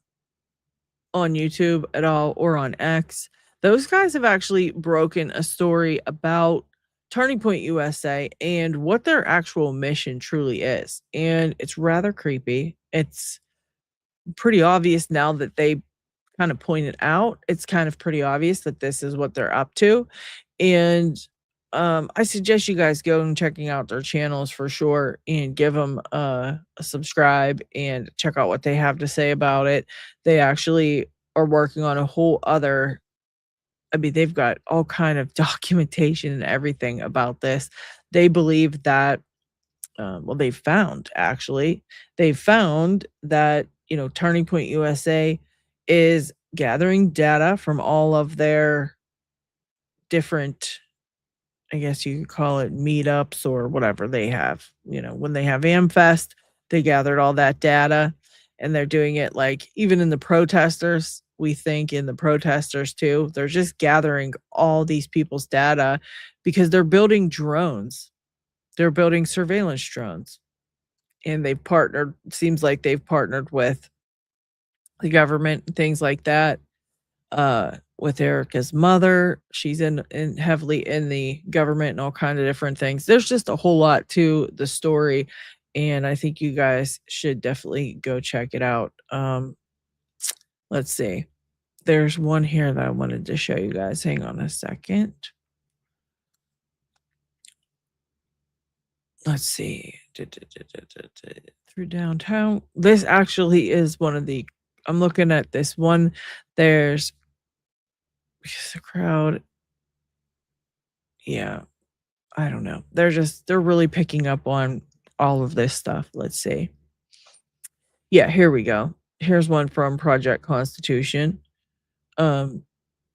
on YouTube at all or on X. Those guys have actually broken a story about Turning Point USA and what their actual mission truly is. And it's rather creepy. It's pretty obvious now that they kind of pointed out. It's kind of pretty obvious that this is what they're up to. And I suggest you guys go and checking out their channels for sure and give them a subscribe and check out what they have to say about it. They actually are working on a whole other, I mean, they've got all kind of documentation and everything about this. They believe that well, they've found that, Turning Point USA is gathering data from all of their different, I guess you could call it meetups or whatever they have. When they have AmFest, they gathered all that data, and they're doing it like even in the protesters. We think in the protesters too, they're just gathering all these people's data because they're building drones. They're building surveillance drones, and seems like they've partnered with the government and things like that. With Erika's mother, she's in heavily in the government and all kind of different things. There's just a whole lot to the story, and I think you guys should definitely go check it out. Let's see. There's one here that I wanted to show you guys. Hang on a second. Let's see. Through downtown. This actually is one of the, I'm looking at this one. There's the crowd. Yeah. I don't know. They're really picking up on all of this stuff. Let's see. Yeah, here we go. Here's one from Project Constitution.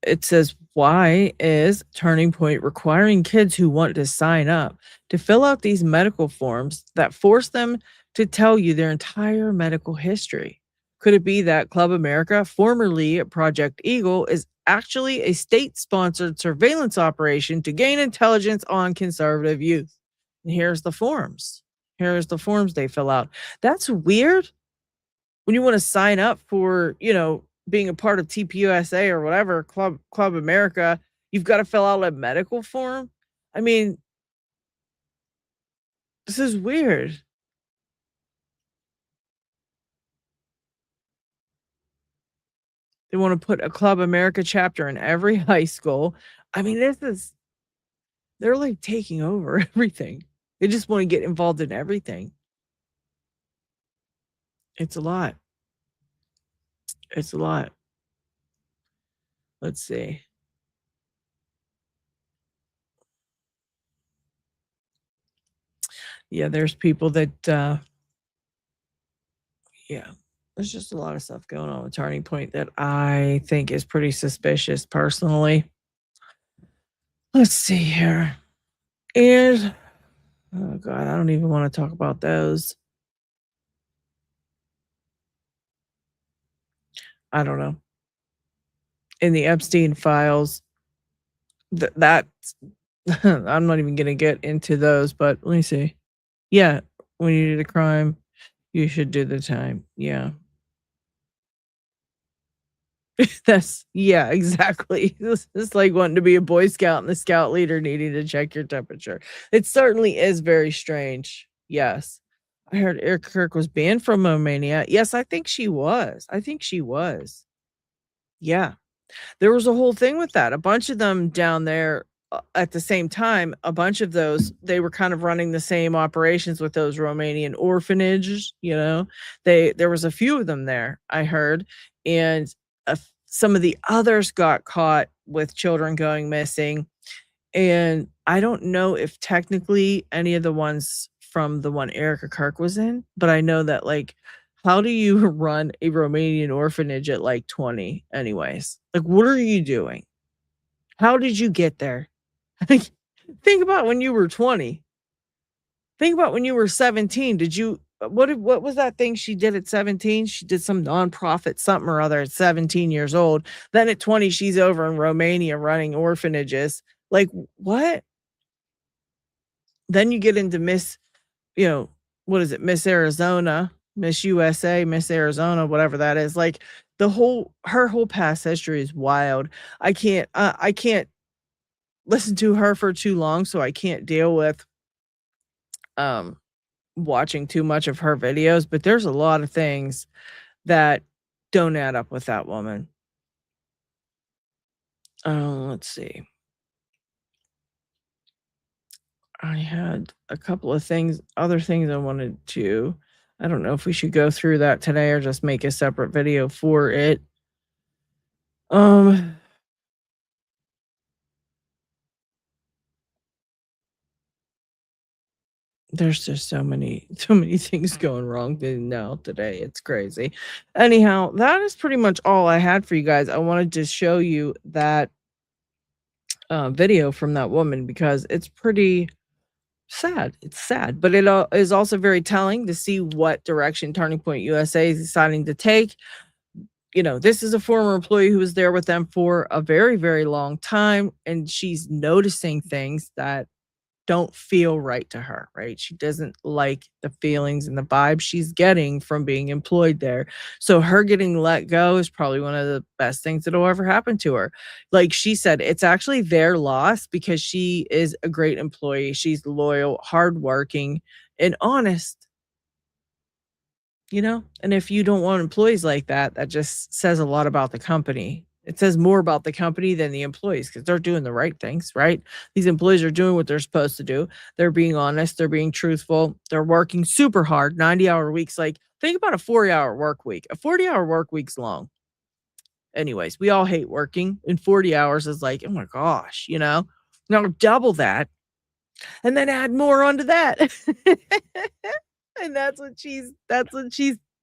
It says, why is Turning Point requiring kids who want to sign up to fill out these medical forms that force them to tell you their entire medical history? Could it be that Club America, formerly Project Eagle, is actually a state-sponsored surveillance operation to gain intelligence on conservative youth? And here's the forms. Here's the forms they fill out. That's weird. When you want to sign up for, being a part of TPUSA or whatever, Club America, you've got to fill out a medical form. I mean, this is weird. They want to put a Club America chapter in every high school. I mean, they're like taking over everything. They just want to get involved in everything. It's a lot. It's a lot. Let's see. Yeah, there's people that, yeah, there's just a lot of stuff going on with Turning Point that I think is pretty suspicious personally. Let's see here. And, oh God, I don't even want to talk about those. I don't know. In the Epstein files, that's, I'm not even going to get into those, but let me see. Yeah, when you do the crime, you should do the time. Yeah. Yeah, exactly. This is like wanting to be a Boy Scout and the scout leader needing to check your temperature. It certainly is very strange. Yes. I heard Erika Kirk was banned from Romania. Yes, I think she was. Yeah. There was a whole thing with that. A bunch of them down there at the same time, a bunch of those, they were kind of running the same operations with those Romanian orphanages, there was a few of them there, I heard. And some of the others got caught with children going missing. And I don't know if technically any of the ones from the one Erika Kirk was in, but I know that, like, how do you run a Romanian orphanage at like 20 anyways? Like, what are you doing? How did you get there? Think about when you were 20. Think about when you were 17. What was that thing she did at 17? She did some nonprofit something or other at 17 years old. Then at 20, she's over in Romania running orphanages. Like, what? Then you get into Miss, what is it? Miss Arizona, Miss USA, Miss Arizona, whatever that is. Like, her whole past history is wild. I can't listen to her for too long, so I can't deal with watching too much of her videos, but there's a lot of things that don't add up with that woman. Let's see. I had a couple of other things I wanted to. I don't know if we should go through that today or just make a separate video for it. There's just so many things going wrong now today. It's crazy. Anyhow, that is pretty much all I had for you guys. I wanted to show you that video from that woman because it's pretty sad. It's sad, but it is also very telling to see what direction Turning Point USA is deciding to take. This is a former employee who was there with them for a very, very long time, and she's noticing things that don't feel right to her, right? She doesn't like the feelings and the vibe she's getting from being employed there. So her getting let go is probably one of the best things that'll ever happen to her. Like she said, it's actually their loss because she is a great employee. She's loyal, hardworking, and honest. And if you don't want employees like that, that just says a lot about the company. It says more about the company than the employees because they're doing the right things, right? These employees are doing what they're supposed to do. They're being honest. They're being truthful. They're working super hard, 90-hour weeks. Like, think about a 40-hour work week. A 40-hour work week's long. Anyways, we all hate working, and 40 hours is like, oh my gosh, now double that and then add more onto that. And that's what she's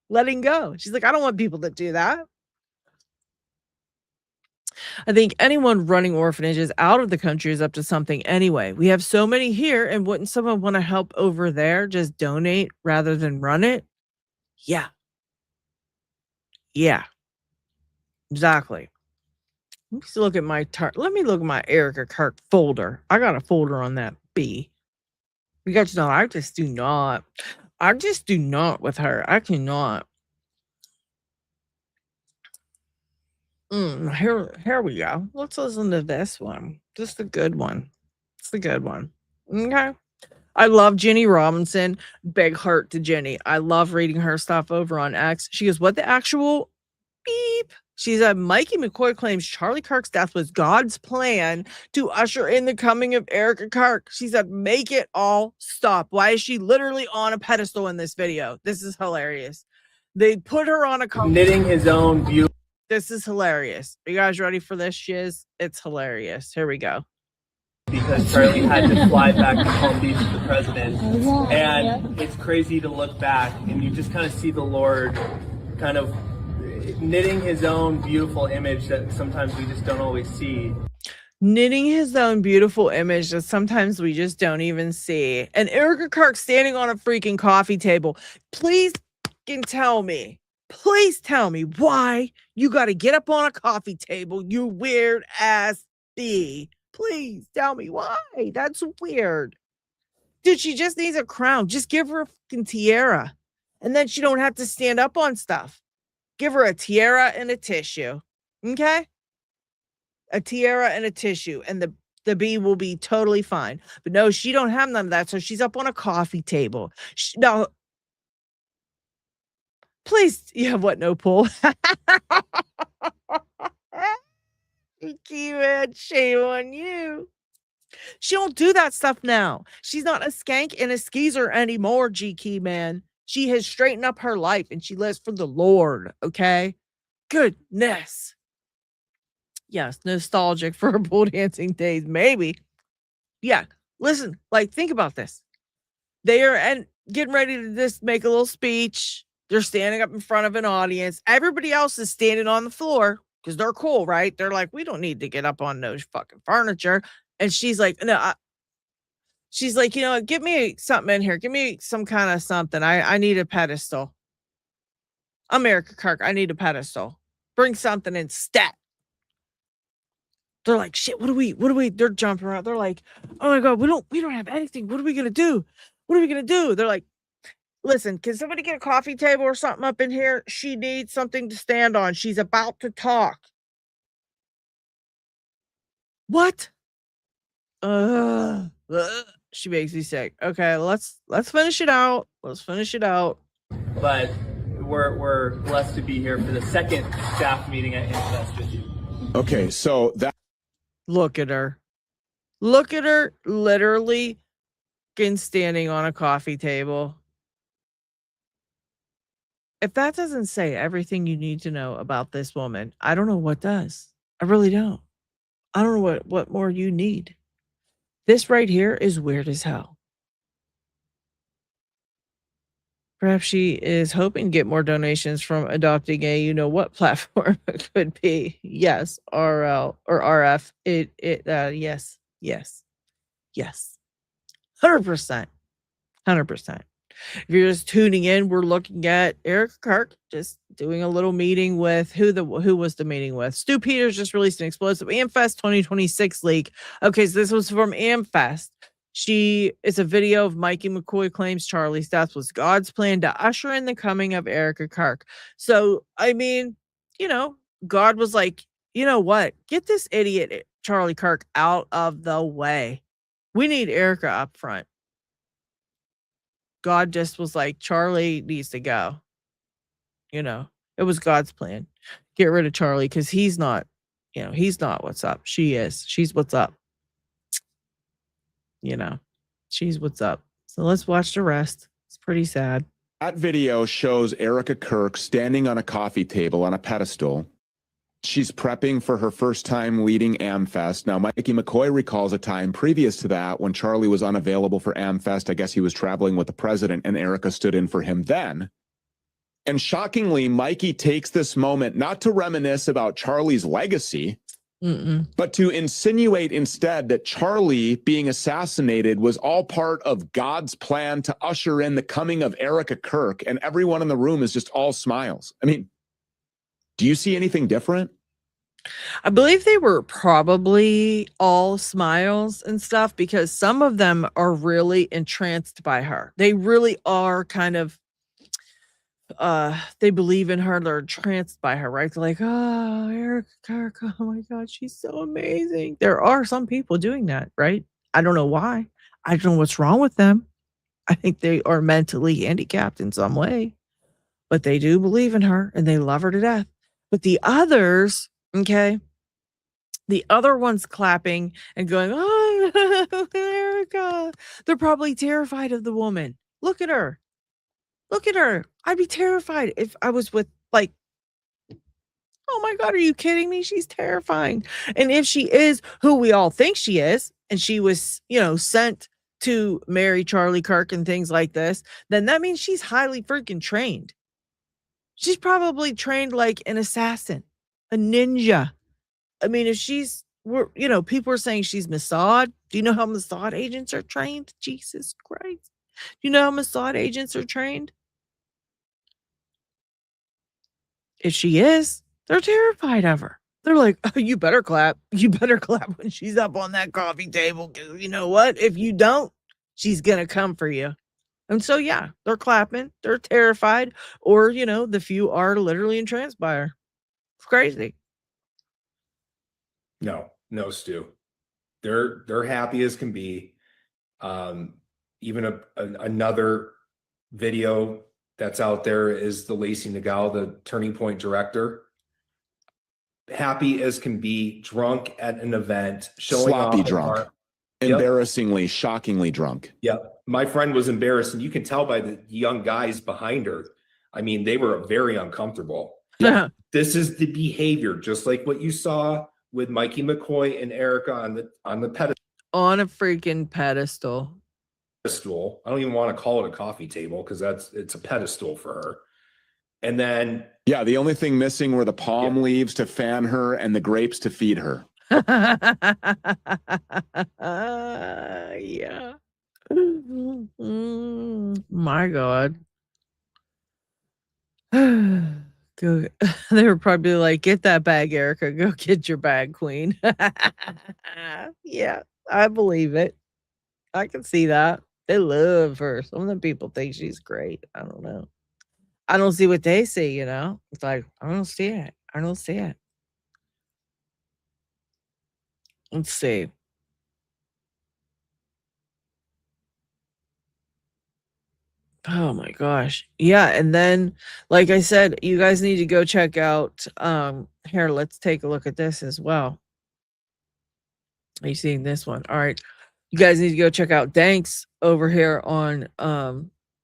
letting go. She's like, I don't want people that do that. I think anyone running orphanages out of the country is up to something anyway. We have so many here, and wouldn't someone want to help over there just donate rather than run it? Yeah. Yeah. Exactly. Let me look at my Erika Kirk folder. I got a folder on that B. Because no, I just do not with her. I cannot. Here we go. Let's listen to this one. Just a good one. It's a good one. Okay. I love Jenny Robinson. Big heart to Jenny. I love reading her stuff over on X. She goes, what the actual beep? She said, Mikey McCoy claims Charlie Kirk's death was God's plan to usher in the coming of Erika Kirk. She said, make it all stop. Why is she literally on a pedestal in this video? This is hilarious. They put her on a
knitting his own view.
This is hilarious. Are you guys ready for this shiz? It's hilarious. Here we go.
Because Charlie had to fly back to Palm Beach with the president. And it's crazy to look back and you just kind of see the Lord kind of knitting his own beautiful image that sometimes we just don't always see.
Knitting his own beautiful image that sometimes we just don't even see. And Erika Kirk standing on a freaking coffee table. Please tell me why you got to get up on a coffee table, you weird ass bee. Please tell me why. That's weird. Dude, she just needs a crown. Just give her a fucking tiara. And then she don't have to stand up on stuff. Give her a tiara and a tissue. Okay? A tiara and a tissue. And the bee will be totally fine. But no, she don't have none of that. So she's up on a coffee table. No. Please. Yeah, what? No pull. Man, shame on you. She don't do that stuff now. She's not a skank and a skeezer anymore, GK man. She has straightened up her life and she lives for the Lord, okay? Goodness. Yes, nostalgic for her pole dancing days, maybe. Yeah, listen, like, think about this. They are getting ready to just make a little speech. They're standing up in front of an audience. Everybody else is standing on the floor because they're cool, right? They're like, we don't need to get up on no fucking furniture. And she's like, no, she's like, give me something in here. Give me some kind of something. I need a pedestal. I'm Erika Kirk. I need a pedestal. Bring something instead. They're like, shit, what do we, they're jumping around. They're like, oh my God, we don't have anything. What are we going to do? What are we going to do? They're like, listen, can somebody get a coffee table or something up in here? She needs something to stand on. She's about to talk. What? She makes me sick. Okay, let's finish it out. Let's finish it out.
But we're blessed to be here for the second staff meeting at Infest with you.
Okay, so that.
Look at her. Look at her literally standing on a coffee table. If that doesn't say everything you need to know about this woman, I don't know what does. I really don't. I don't know what more you need. This right here is weird as hell. Perhaps she is hoping to get more donations from adopting a you-know-what platform. It could be. Yes, RL or RF. Yes. 100%. 100%. If you're just tuning in, we're looking at Erika Kirk just doing a little meeting with who was the meeting with? Stu Peters just released an explosive AmFest 2026 leak. Okay, so this was from AmFest. It's a video of Mikey McCoy claims Charlie's death was God's plan to usher in the coming of Erika Kirk. So, I mean, God was like, you know what? Get this idiot Charlie Kirk out of the way. We need Erika up front. God just was like, Charlie needs to go. It was God's plan. Get rid of Charlie because he's not what's up. She is. She's what's up. She's what's up. So let's watch the rest. It's pretty sad.
That video shows Erika Kirk standing on a coffee table on a pedestal. She's prepping for her first time leading AmFest. Now, Mikey McCoy recalls a time previous to that when Charlie was unavailable for AmFest. I guess he was traveling with the president, and Erika stood in for him then. And shockingly, Mikey takes this moment not to reminisce about Charlie's legacy, but to insinuate instead that Charlie being assassinated was all part of God's plan to usher in the coming of Erika Kirk, and everyone in the room is just all smiles. I mean, do you see anything different?
I believe they were probably all smiles and stuff because some of them are really entranced by her. They really are kind of they believe in her, they're entranced by her, right? They're like, oh, Erika Kirk, oh my god, she's so amazing. There are some people doing that, right? I don't know why. I don't know what's wrong with them. I think they are mentally handicapped in some way, but they do believe in her and they love her to death. But the others, okay, the other ones clapping and going, oh, Erika, they're probably terrified of the woman. Look at her. Look at her. I'd be terrified if I was with, like, oh my God, are you kidding me? She's terrifying. And if she is who we all think she is, and she was, sent to marry Charlie Kirk and things like this, then that means she's highly freaking trained. She's probably trained like an assassin, a ninja. I mean, if people are saying she's Mossad. Do you know how Mossad agents are trained? Jesus Christ. Do you know how Mossad agents are trained? If she is, they're terrified of her. They're like, oh, you better clap. You better clap when she's up on that coffee table. Because you know what? If you don't, she's going to come for you. And so, yeah, they're clapping. They're terrified. Or, the few are literally entranced by her. It's crazy.
No, Stu. They're happy as can be. Even another video that's out there is the Lacey Nagel, the Turning Point director. Happy as can be, drunk at an event, showing
sloppy
off
drunk, embarrassingly, shockingly drunk.
Yep. My friend was embarrassed, and you can tell by the young guys behind her. I mean, they were very uncomfortable. Yeah. This is the behavior, just like what you saw with Mikey McCoy and Erika on the pedestal.
On a freaking pedestal.
I don't even want to call it a coffee table because it's a pedestal for her. And then
the only thing missing were the palm leaves to fan her and the grapes to feed her.
Yeah. My God. Go. They were probably like, get that bag, Erika. Go get your bag, queen. Yeah, I believe it. I can see that. They love her. Some of the people think she's great. I don't know. I don't see what they see, It's like, I don't see it. I don't see it. Let's see. Oh my gosh. Yeah, and then like I said, you guys need to go check out here, let's take a look at this as well. Are you seeing this one? All right. You guys need to go check out Danks over here on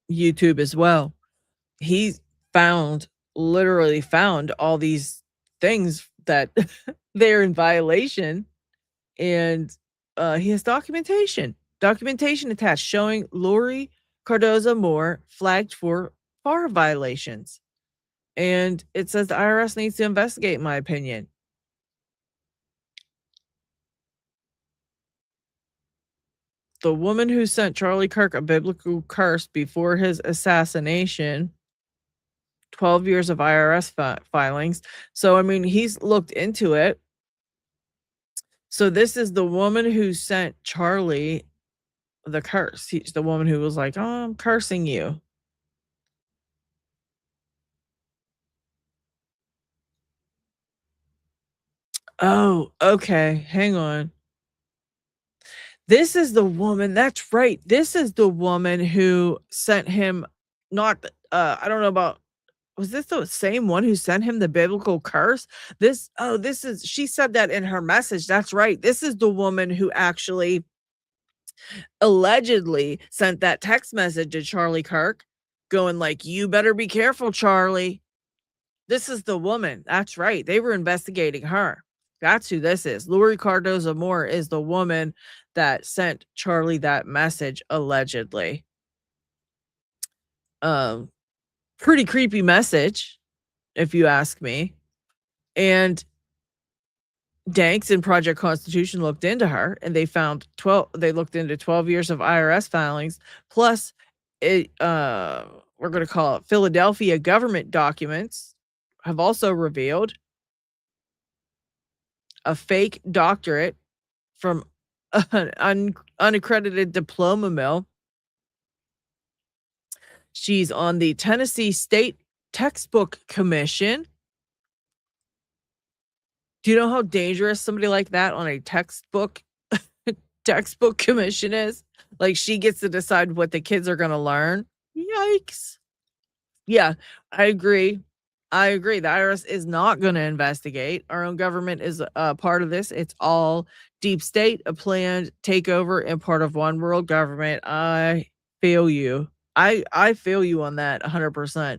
YouTube as well. He literally found all these things that they're in violation, and he has documentation attached showing Lori Cardoza Moore flagged for FAR violations. And it says the IRS needs to investigate, in my opinion. The woman who sent Charlie Kirk a biblical curse before his assassination, 12 years of IRS filings. So, I mean, he's looked into it. So this is the woman who sent Charlie the curse. She's the woman who was like, oh, I'm cursing you. Oh, okay. Hang on. This is the woman. That's right. This is the woman who sent him I don't know about, was this the same one who sent him the biblical curse? She said that in her message. That's right. This is the woman who actually allegedly sent that text message to Charlie Kirk going like, you better be careful, Charlie. This is the woman. That's right. They were investigating her. That's who this is. Lori Cardoza Moore is the woman that sent Charlie that message, allegedly. Pretty creepy message, if you ask me. And Danks and Project Constitution looked into her, and they found they looked into 12 years of IRS filings, plus we're going to call it Philadelphia government documents have also revealed a fake doctorate from an unaccredited diploma mill. She's on the Tennessee State textbook commission. Do you know how dangerous somebody like that on a textbook commission is? Like, she gets to decide what the kids are going to learn. Yikes. Yeah, I agree. I agree. The IRS is not going to investigate. Our own government is a part of this. It's all deep state, a planned takeover, and part of one world government. I feel you. I feel you on that 100%.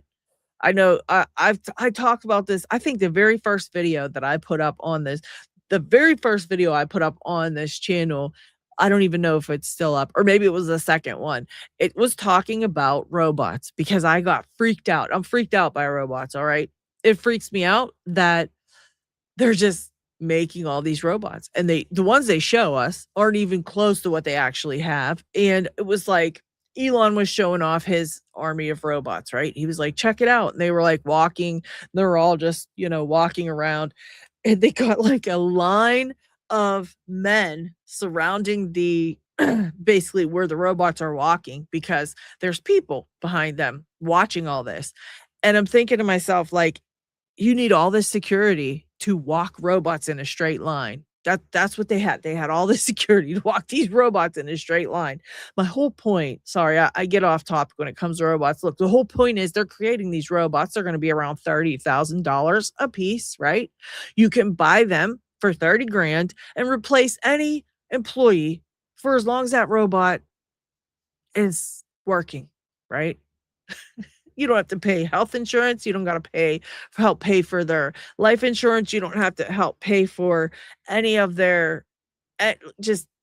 I know I talked about this. I think the very first video I put up on this channel, I don't even know if it's still up, or maybe it was the second one. It was talking about robots because I got freaked out. I'm freaked out by robots, all right? It freaks me out that they're just making all these robots, and the ones they show us aren't even close to what they actually have. And it was like Elon was showing off his army of robots, right? He was like, check it out. And they were like walking, they were all just, walking around, and they got like a line of men surrounding the basically where the robots are walking, because there's people behind them watching all this. And I'm thinking to myself, like, you need all this security to walk robots in a straight line. That's what they had. They had all the security to walk these robots in a straight line. My whole point, sorry, I get off topic when it comes to robots. Look, the whole point is they're creating these robots. They're going to be around $30,000 a piece, right? You can buy them for 30 grand and replace any employee for as long as that robot is working, right? You don't have to pay health insurance. You don't got to help pay for their life insurance. You don't have to help pay for any of their,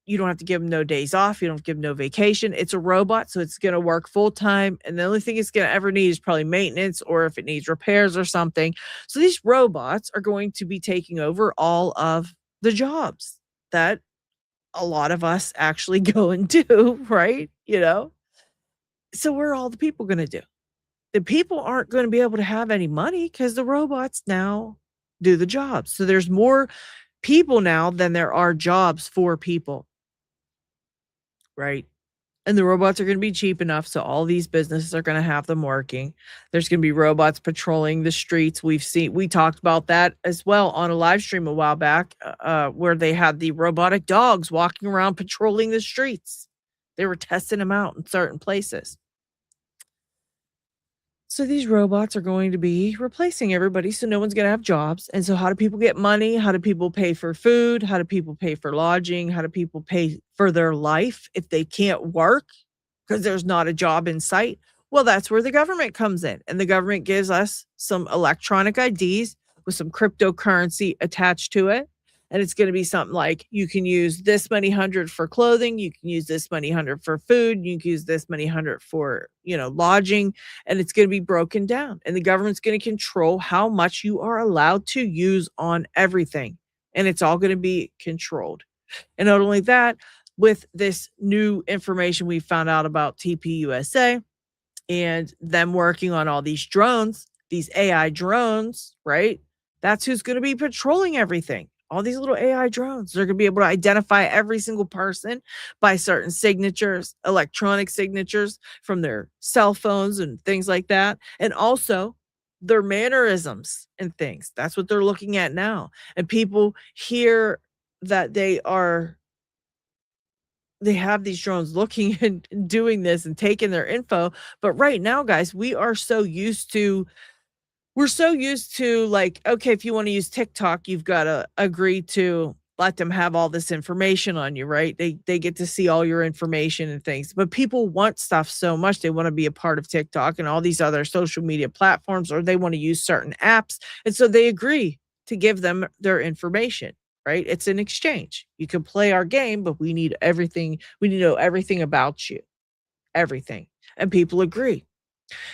you don't have to give them no days off. You don't give them no vacation. It's a robot, so it's going to work full time. And the only thing it's going to ever need is probably maintenance, or if it needs repairs or something. So these robots are going to be taking over all of the jobs that a lot of us actually go and do, right? So what are all the people going to do? The people aren't going to be able to have any money because the robots now do the jobs. So there's more people now than there are jobs for people, right? And the robots are going to be cheap enough, so all these businesses are going to have them working. There's going to be robots patrolling the streets. We talked about that as well on a live stream a while back, where they had the robotic dogs walking around patrolling the streets. They were testing them out in certain places. So these robots are going to be replacing everybody, so no one's going to have jobs. And so how do people get money? How do people pay for food? How do people pay for lodging? How do people pay for their life if they can't work because there's not a job in sight? Well, that's where the government comes in. And the government gives us some electronic IDs with some cryptocurrency attached to it. And it's going to be something like, you can use this many hundred for clothing. You can use this many hundred for food. You can use this many hundred for, lodging. And it's going to be broken down. And the government's going to control how much you are allowed to use on everything. And it's all going to be controlled. And not only that, with this new information we found out about TPUSA and them working on all these drones, these AI drones, right? That's who's going to be patrolling everything. All these little AI drones, they're going to be able to identify every single person by certain signatures, electronic signatures from their cell phones and things like that. And also their mannerisms and things. That's what they're looking at now. And people hear that they have these drones looking and doing this and taking their info. But right now, guys, we're so used to like, okay, if you want to use TikTok, you've got to agree to let them have all this information on you, right? They get to see all your information and things. But people want stuff so much. They want to be a part of TikTok and all these other social media platforms, or they want to use certain apps. And so they agree to give them their information, right? It's an exchange. You can play our game, but we need everything. We need to know everything about you, everything. And people agree.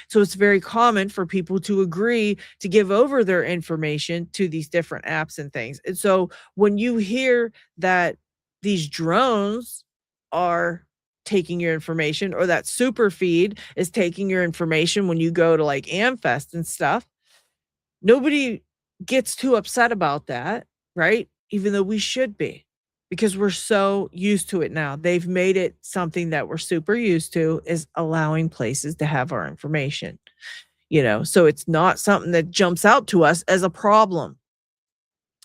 So it's very common for people to agree to give over their information to these different apps and things. And so when you hear that these drones are taking your information, or that SuperFeed is taking your information when you go to like AmFest and stuff, nobody gets too upset about that, right? Even though we should be, because we're so used to it now. They've made it something that we're super used to, is allowing places to have our information. So it's not something that jumps out to us as a problem.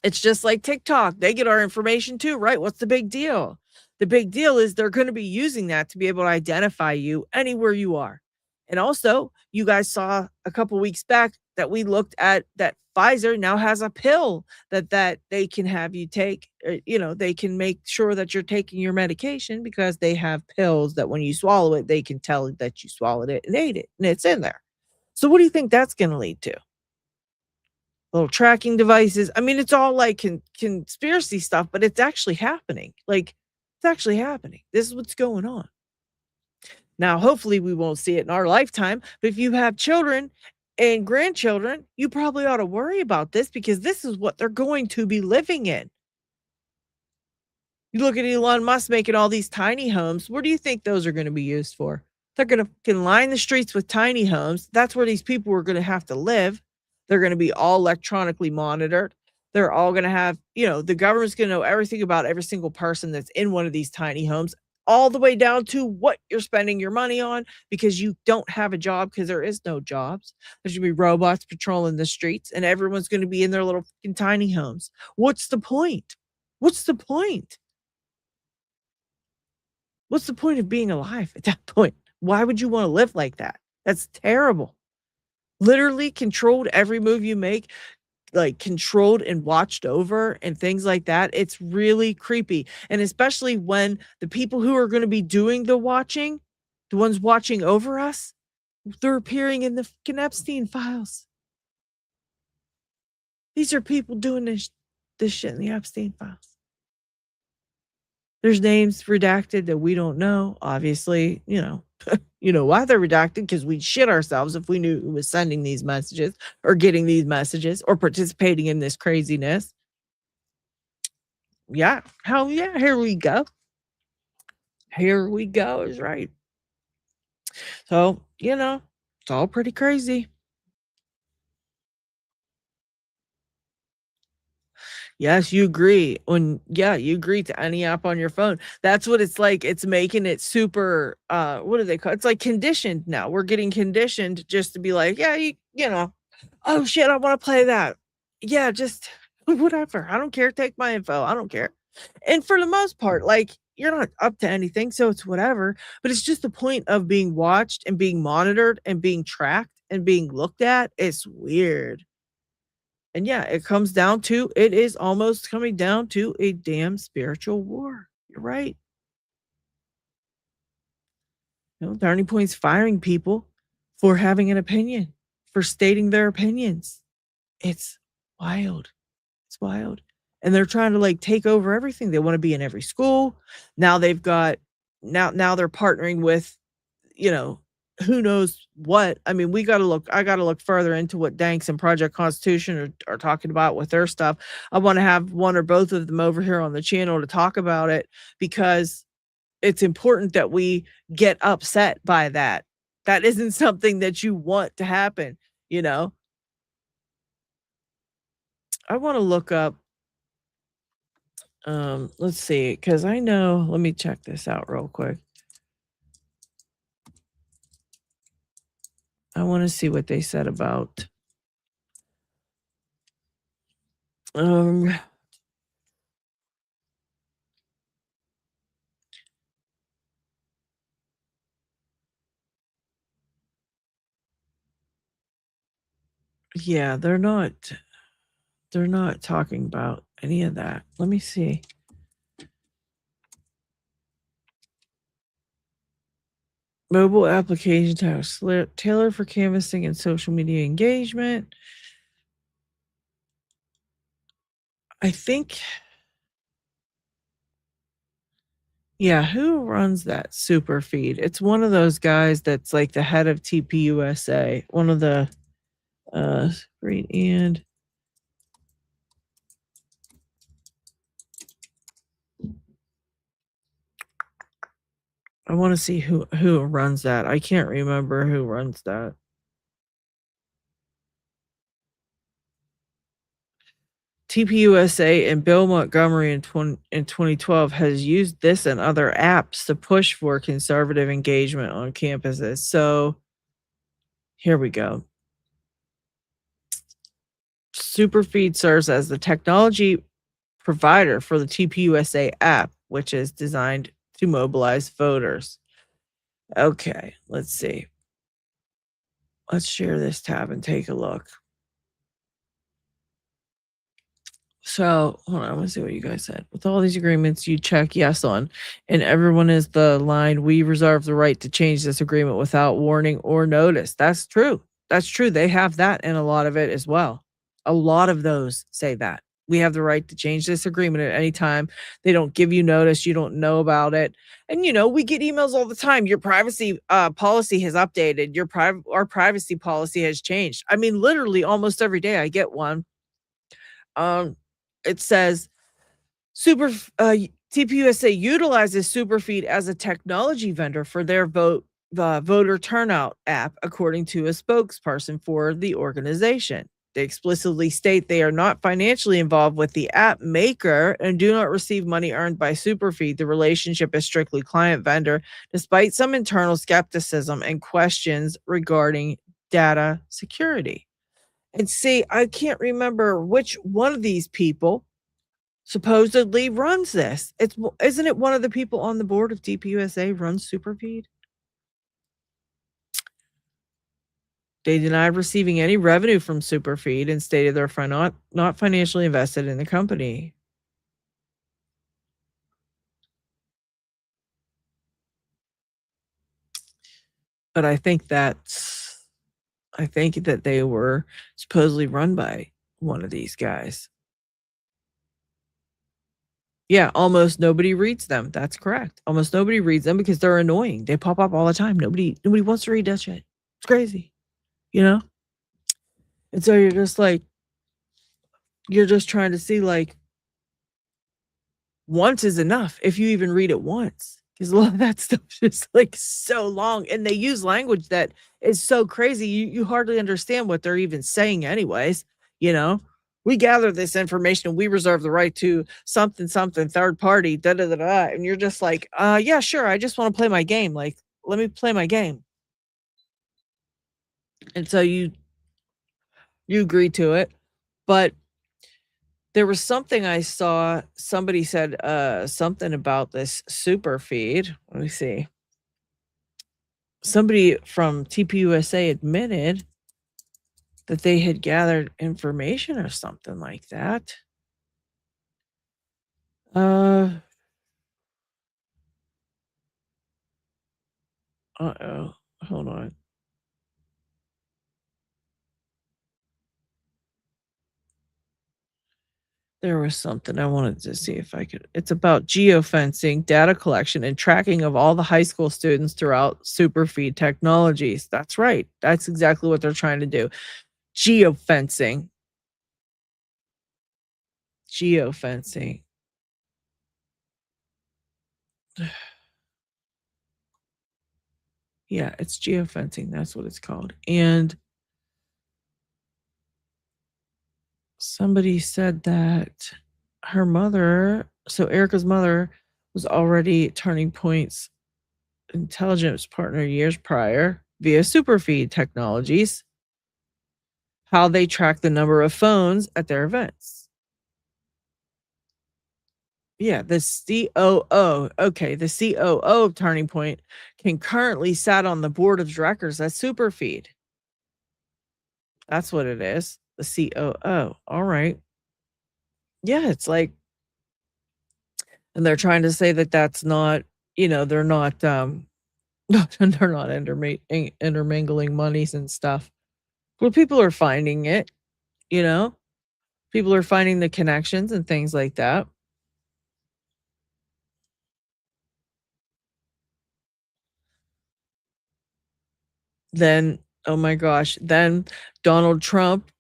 It's just like TikTok. They get our information too, right? What's the big deal? The big deal is they're going to be using that to be able to identify you anywhere you are. And also, you guys saw a couple weeks back that we looked at that Pfizer now has a pill that they can have you take. They can make sure that you're taking your medication because they have pills that when you swallow it, they can tell that you swallowed it and ate it, and it's in there. So what do you think that's going to lead to? Little tracking devices. I mean, it's all like conspiracy stuff, but it's actually happening. Like, it's actually happening. This is what's going on. Now, hopefully we won't see it in our lifetime, but if you have children and grandchildren, you probably ought to worry about this because this is what they're going to be living in. You look at Elon Musk making all these tiny homes. Where do you think those are going to be used for? They're going to line the streets with tiny homes. That's where these people are going to have to live. They're going to be all electronically monitored. They're all going to have, the government's going to know everything about every single person that's in one of these tiny homes, all the way down to what you're spending your money on because you don't have a job because there is no jobs. There's going to be robots patrolling the streets and everyone's going to be in their little tiny homes. What's the point? What's the point? What's the point of being alive at that point? Why would you want to live like that? That's terrible. Literally controlled every move you make, like controlled and watched over and things like that. It's really creepy. And especially when the people who are going to be doing the watching, the ones watching over us, they're appearing in the fucking Epstein files. These are people doing this shit in the Epstein files. There's names redacted that we don't know. Obviously, why they're redacted, because we'd shit ourselves if we knew who was sending these messages or getting these messages or participating in this craziness. Yeah. Hell yeah. Here we go. Here we go is right. So, it's all pretty crazy. Yes, you agree. You agree to any app on your phone. That's what it's like. It's making it super, what do they call it? It's like conditioned now. We're getting conditioned just to be like, yeah, oh shit, I want to play that. Yeah, just whatever. I don't care. Take my info. I don't care. And for the most part, like, you're not up to anything, so it's whatever. But it's just the point of being watched and being monitored and being tracked and being looked at. It's weird. And yeah, it is almost coming down to a damn spiritual war. You're right. Turning Point's firing people for having an opinion, for stating their opinions. It's wild. It's wild. And they're trying to take over everything. They want to be in every school. Now they've got, now they're partnering with, who knows what. I mean, I got to look further into what Danks and Project Constitution are talking about with their stuff. I want to have one or both of them over here on the channel to talk about it because it's important that we get upset by that. That isn't something that you want to happen, I want to look up, let's see, because I know, let me check this out real quick. I want to see what they said about yeah, they're not talking about any of that. Let me see. Mobile application tasks tailored for canvassing and social media engagement. I think, yeah, who runs that SuperFeed? It's one of those guys that's like the head of TPUSA, one of the great and I want to see who runs that. I can't remember who runs that. TPUSA and Bill Montgomery in 2012 has used this and other apps to push for conservative engagement on campuses. So here we go. SuperFeed serves as the technology provider for the TPUSA app, which is designed to mobilize voters. Okay, let's see. Let's share this tab and take a look. So, hold on, I want to see what you guys said. With all these agreements, you check yes on, and everyone is the line, we reserve the right to change this agreement without warning or notice. That's true. That's true. They have that in a lot of it as well. A lot of those say that. We have the right to change this agreement at any time. They don't give you notice. You don't know about it. And, we get emails all the time. Your privacy policy has updated. Our privacy policy has changed. I mean, literally almost every day I get one. It says TPUSA utilizes SuperFeed as a technology vendor for their voter turnout app, according to a spokesperson for the organization. They explicitly state they are not financially involved with the app maker and do not receive money earned by SuperFeed. The relationship is strictly client-vendor, despite some internal skepticism and questions regarding data security. And see, I can't remember which one of these people supposedly runs this. Isn't it one of the people on the board of TPUSA runs SuperFeed? They denied receiving any revenue from SuperFeed and stated they're not financially invested in the company. But I think that they were supposedly run by one of these guys. Yeah, almost nobody reads them. That's correct. Almost nobody reads them because they're annoying. They pop up all the time. Nobody wants to read that shit. It's crazy, And so you're just trying to see, like, once is enough if you even read it once. Because a lot of that stuff is like so long, and they use language that is so crazy you hardly understand what they're even saying anyways. We gather this information and we reserve the right to something third party, da da da da, and you're just like, yeah, sure, I just want to play my game. Like, let me play my game. And so you agree to it. But there was something I saw, somebody said something about this SuperFeed. Let me see. Somebody from TPUSA admitted that they had gathered information or something like that. Uh-oh. Hold on. There was something I wanted to see if I could. It's about geofencing, data collection, and tracking of all the high school students throughout SuperFeed technologies. That's right. That's exactly what they're trying to do. Geofencing. Geofencing. Yeah, it's geofencing. That's what it's called. And somebody said that her mother, so Erika's mother, was already Turning Point's intelligence partner years prior via SuperFeed Technologies, how they track the number of phones at their events. Yeah, the COO. Okay, the COO of Turning Point can currently sit on the board of directors at SuperFeed. That's what it is. The COO. All right. Yeah, it's like, and they're trying to say that that's not, they're not, they're not intermingling monies and stuff. Well, people are finding it, people are finding the connections and things like that. Then, oh my gosh, then Donald Trump,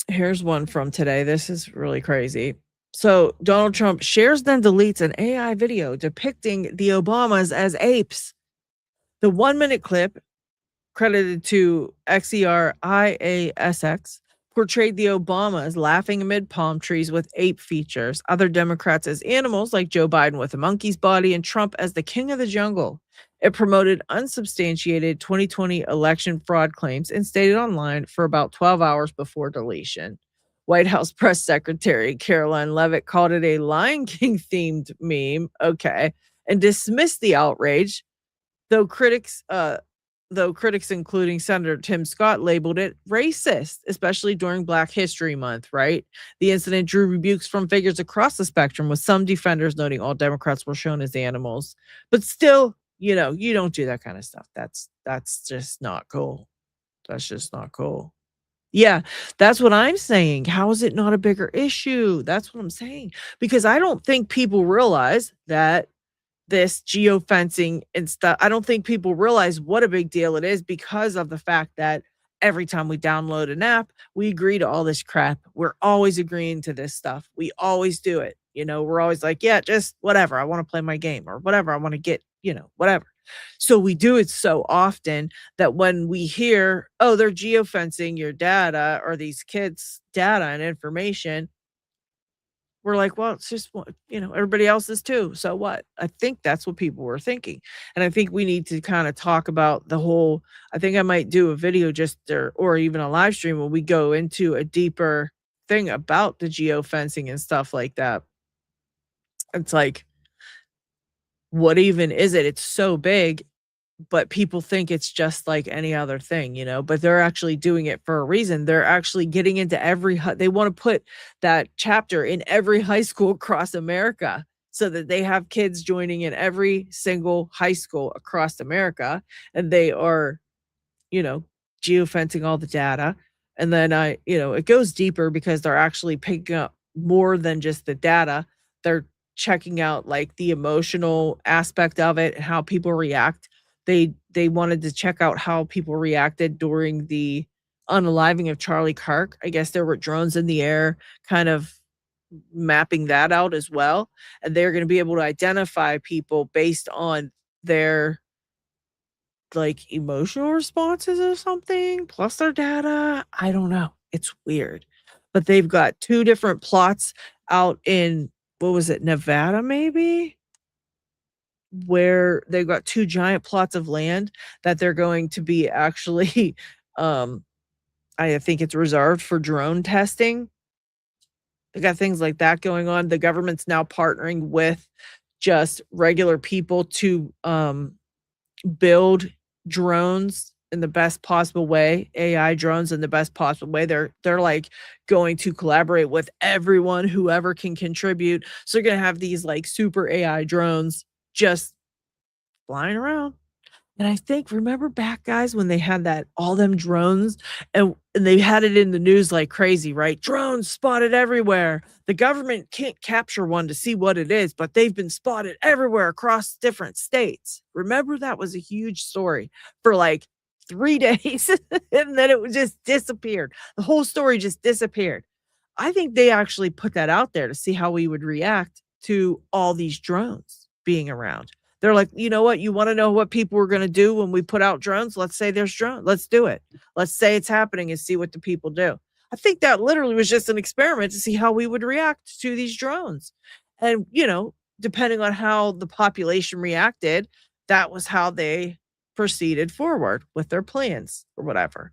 here's one from today. This is really crazy. So Donald Trump shares then deletes an AI video depicting the Obamas as apes. The 1-minute clip, credited to XERIASX, portrayed the Obamas laughing amid palm trees with ape features, other Democrats as animals like Joe Biden with a monkey's body, and Trump as the king of the jungle. It promoted unsubstantiated 2020 election fraud claims and stayed online for about 12 hours before deletion. White House press secretary Caroline Leavitt called it a Lion King themed meme, okay, and dismissed the outrage, though critics including Senator Tim Scott labeled it racist, especially during Black History Month, right? The incident drew rebukes from figures across the spectrum, with some defenders noting all Democrats were shown as animals. But still, you don't do that kind of stuff. That's just not cool. That's just not cool. Yeah, that's what I'm saying. How is it not a bigger issue? That's what I'm saying. Because I don't think people realize that this geofencing and stuff, I don't think people realize what a big deal it is, because of the fact that every time we download an app, we agree to all this crap. We're always agreeing to this stuff. We always do it. We're always like, yeah, just whatever. I want to play my game, or whatever. I want to get, whatever. So we do it so often that when we hear, oh, they're geofencing your data, or these kids' data and information, we're like, well, it's just, everybody else is too. So what? I think that's what people were thinking. And I think we need to kind of talk about the whole, I think I might do a video or even a live stream when we go into a deeper thing about the geofencing and stuff like that. It's like, what even is it? It's so big, but people think it's just like any other thing, but they're actually doing it for a reason. They're actually getting into they want to put that chapter in every high school across America, so that they have kids joining in every single high school across America, and they are, geofencing all the data. And then it goes deeper, because they're actually picking up more than just the data. They're checking out like the emotional aspect of it and how people react. They wanted to check out how people reacted during the unaliving of Charlie Kirk. I guess there were drones in the air, kind of mapping that out as well. And they're going to be able to identify people based on their like emotional responses or something, plus their data. I don't know. It's weird. But they've got 2 different plots out in, what was it, Nevada maybe? Where they've got 2 giant plots of land that they're going to be actually, I think it's reserved for drone testing. They got things like that going on. The government's now partnering with just regular people to build drones in the best possible way, AI drones in the best possible way. They're like going to collaborate with everyone, whoever can contribute. So they're going to have these like super AI drones just flying around. And I think, remember back, guys, when they had all them drones and they had it in the news like crazy, right? Drones spotted everywhere. The government can't capture one to see what it is, but they've been spotted everywhere across different states. Remember, that was a huge story for like 3 days, and then it just disappeared. The whole story just disappeared. I think they actually put that out there to see how we would react to all these drones being around. They're like, you know what? You want to know what people are going to do when we put out drones? Let's say there's drones. Let's do it. Let's say it's happening and see what the people do. I think that literally was just an experiment to see how we would react to these drones. And, depending on how the population reacted, that was how they proceeded forward with their plans or whatever.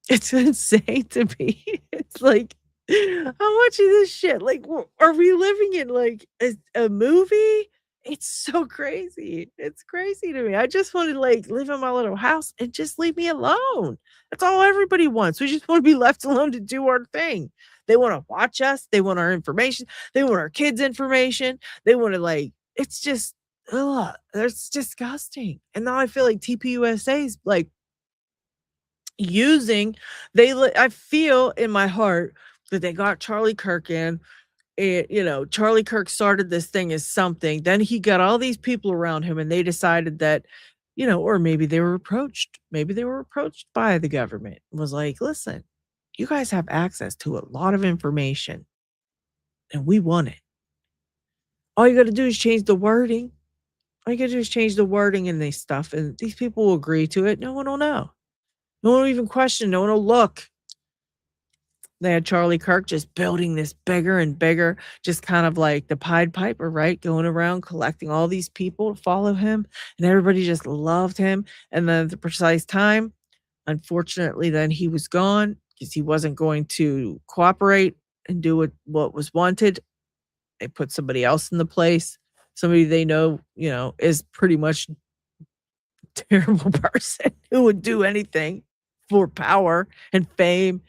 It's insane to me. It's like, how much is this shit? Like, are we living in like a movie? It's so crazy. It's crazy to me. I just want to like live in my little house and just leave me alone. That's all everybody wants. We just want to be left alone to do our thing. They want to watch us. They want our information. They want our kids' information. They want to it's just, it's disgusting. And now I feel like TPUSA is like I feel in my heart that they got Charlie Kirk in. Charlie Kirk started this thing as something. Then he got all these people around him, and they decided that, or maybe they were approached. Maybe they were approached by the government. It was like, listen, you guys have access to a lot of information, and we want it. All you got to do is change the wording. All you got to do is change the wording in this stuff, and these people will agree to it. No one will know. No one will even question. No one will look. They had Charlie Kirk just building this bigger and bigger, just kind of like the Pied Piper, right? Going around collecting all these people to follow him, and everybody just loved him. And then at the precise time, unfortunately, then he was gone. because he wasn't going to cooperate and do what was wanted. They put somebody else in the place, somebody they know, is pretty much a terrible person who would do anything for power and fame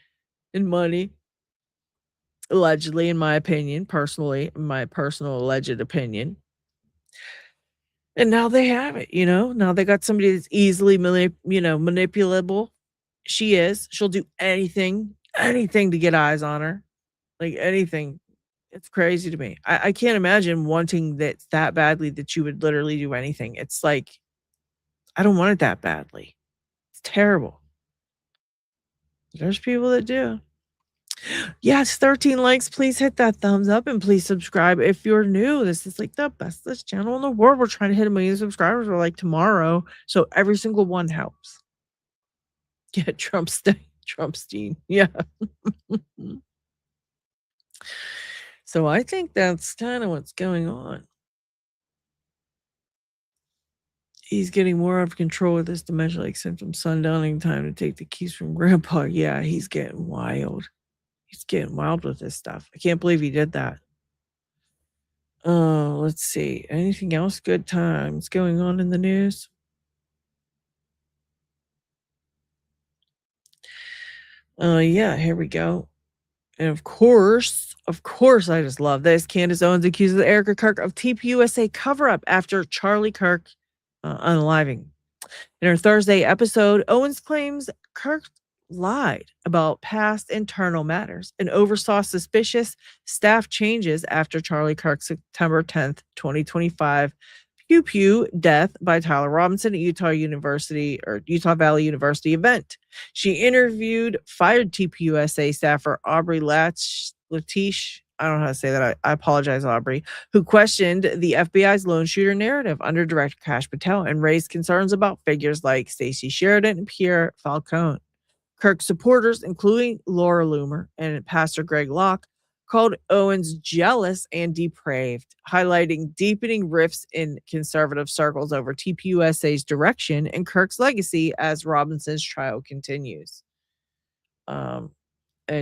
and money. Allegedly, in my opinion, personally, my personal alleged opinion. And now they have it, now they got somebody that's easily manipulable. She is. She'll do anything to get eyes on her. Like anything. It's crazy to me. I can't imagine wanting that badly that you would literally do anything. It's like, I don't want it that badly. It's terrible. There's people that do. Yes, 13 likes. Please hit that thumbs up and please subscribe if you're new. This is like the bestest channel in the world. We're trying to hit 1 million subscribers. We're like tomorrow. So every single one helps. Yeah, Trumpstein. Yeah. So I think that's kind of what's going on. He's getting more out of control with this dementia-like symptoms. Sundowning time to take the keys from grandpa. Yeah, he's getting wild. He's getting wild with this stuff. I can't believe he did that. Let's see. Anything else? Good times going on in the news? Yeah, here we go. And of course, I just love this. Candace Owens accuses Erika Kirk of TPUSA cover-up after Charlie Kirk unaliving. In her Thursday episode, Owens claims Kirk lied about past internal matters and oversaw suspicious staff changes after Charlie Kirk's September 10th, 2025 Pew Pew death by Tyler Robinson at Utah Valley University event. She interviewed fired TPUSA staffer Aubrey Lech. I don't know how to say that. I apologize, Aubrey, who questioned the FBI's lone shooter narrative under Director Kash Patel and raised concerns about figures like Stacey Sheridan and Pierre Falcone. Kirk supporters, including Laura Loomer and Pastor Greg Locke, called Owens jealous and depraved, highlighting deepening rifts in conservative circles over TPUSA's direction and Kirk's legacy as Robinson's trial continues. And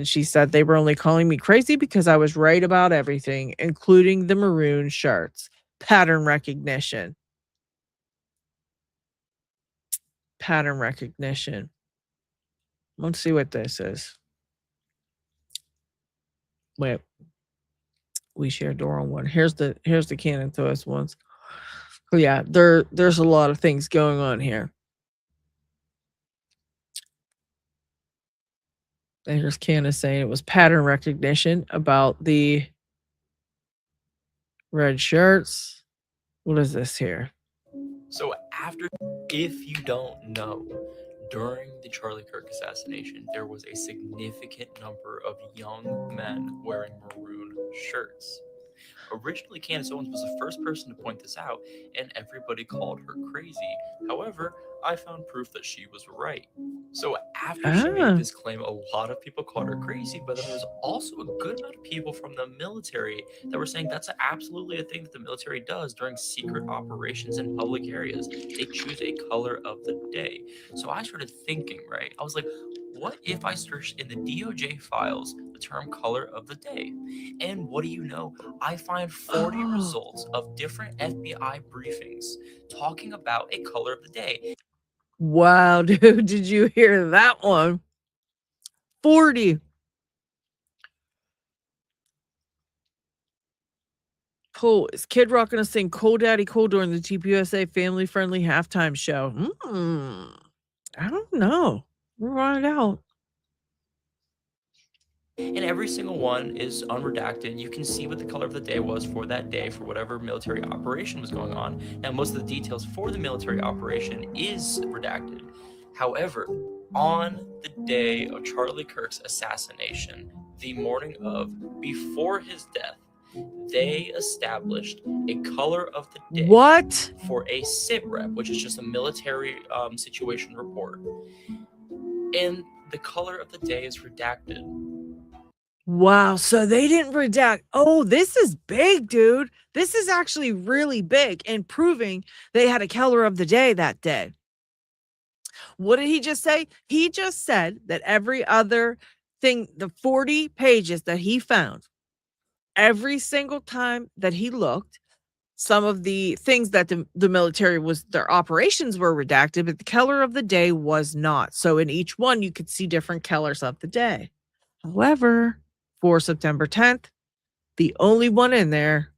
she said they were only calling me crazy because I was right about everything, including the maroon shirts. Pattern recognition. Let's see what this is. Wait. We share door on one. Here's the Canon to us ones. Oh yeah, there's a lot of things going on here. And here's Candace saying it was pattern recognition about the red shirts. What is this here?
So if you don't know, during the Charlie Kirk assassination, there was a significant number of young men wearing maroon shirts. Originally, Candace Owens was the first person to point this out, and everybody called her crazy. However, I found proof that she was right. So after she made this claim, a lot of people called her crazy, but then there was also a good amount of people from the military that were saying that's absolutely a thing that the military does during secret operations in public areas. They choose a color of the day. So I started thinking, right? I was like, what if I searched in the DOJ files the term color of the day? And what do you know? I find 40 results of different FBI briefings talking about a color of the day.
Wow, dude, did you hear that one? 40. Cool. Is Kid Rock gonna sing Cool Daddy Cool during the TPUSA family-friendly halftime show? I don't know. We'll run it out.
And every single one is unredacted. You can see what the color of the day was for that day for whatever military operation was going on. Now, most of the details for the military operation is redacted. However, on the day of Charlie Kirk's assassination, the morning of, before his death, they established a color of the day.
What?
For a SIT rep, which is just a military situation report. And the color of the day is redacted.
Wow, so they didn't redact. Oh, this is big, dude. This is actually really big and proving they had a color of the day that day. What did he just say? He just said that every other the 40 pages that he found, every single time that he looked, some of the things that the military their operations were redacted, but the color of the day was not. So in each one, you could see different colors of the day. However, for September 10th, the only one in there,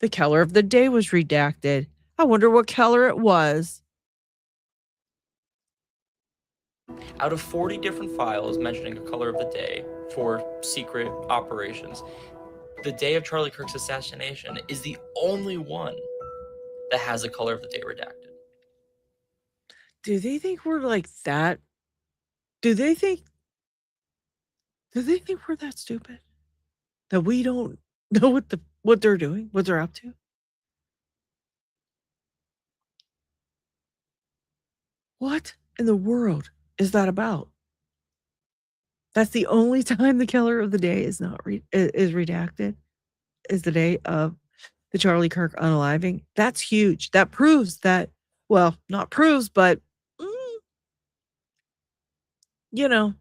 the color of the day was redacted. I wonder what color it was.
Out of 40 different files mentioning a color of the day for secret operations, the day of Charlie Kirk's assassination is the only one that has a color of the day redacted.
Do they think we're like that? Do they think we're that stupid? That we don't know what they're doing, what they're up to? What in the world is that about? That's the only time the color of the day is not is redacted, is the day of the Charlie Kirk unaliving. That's huge. That proves that, well, not proves, but you know.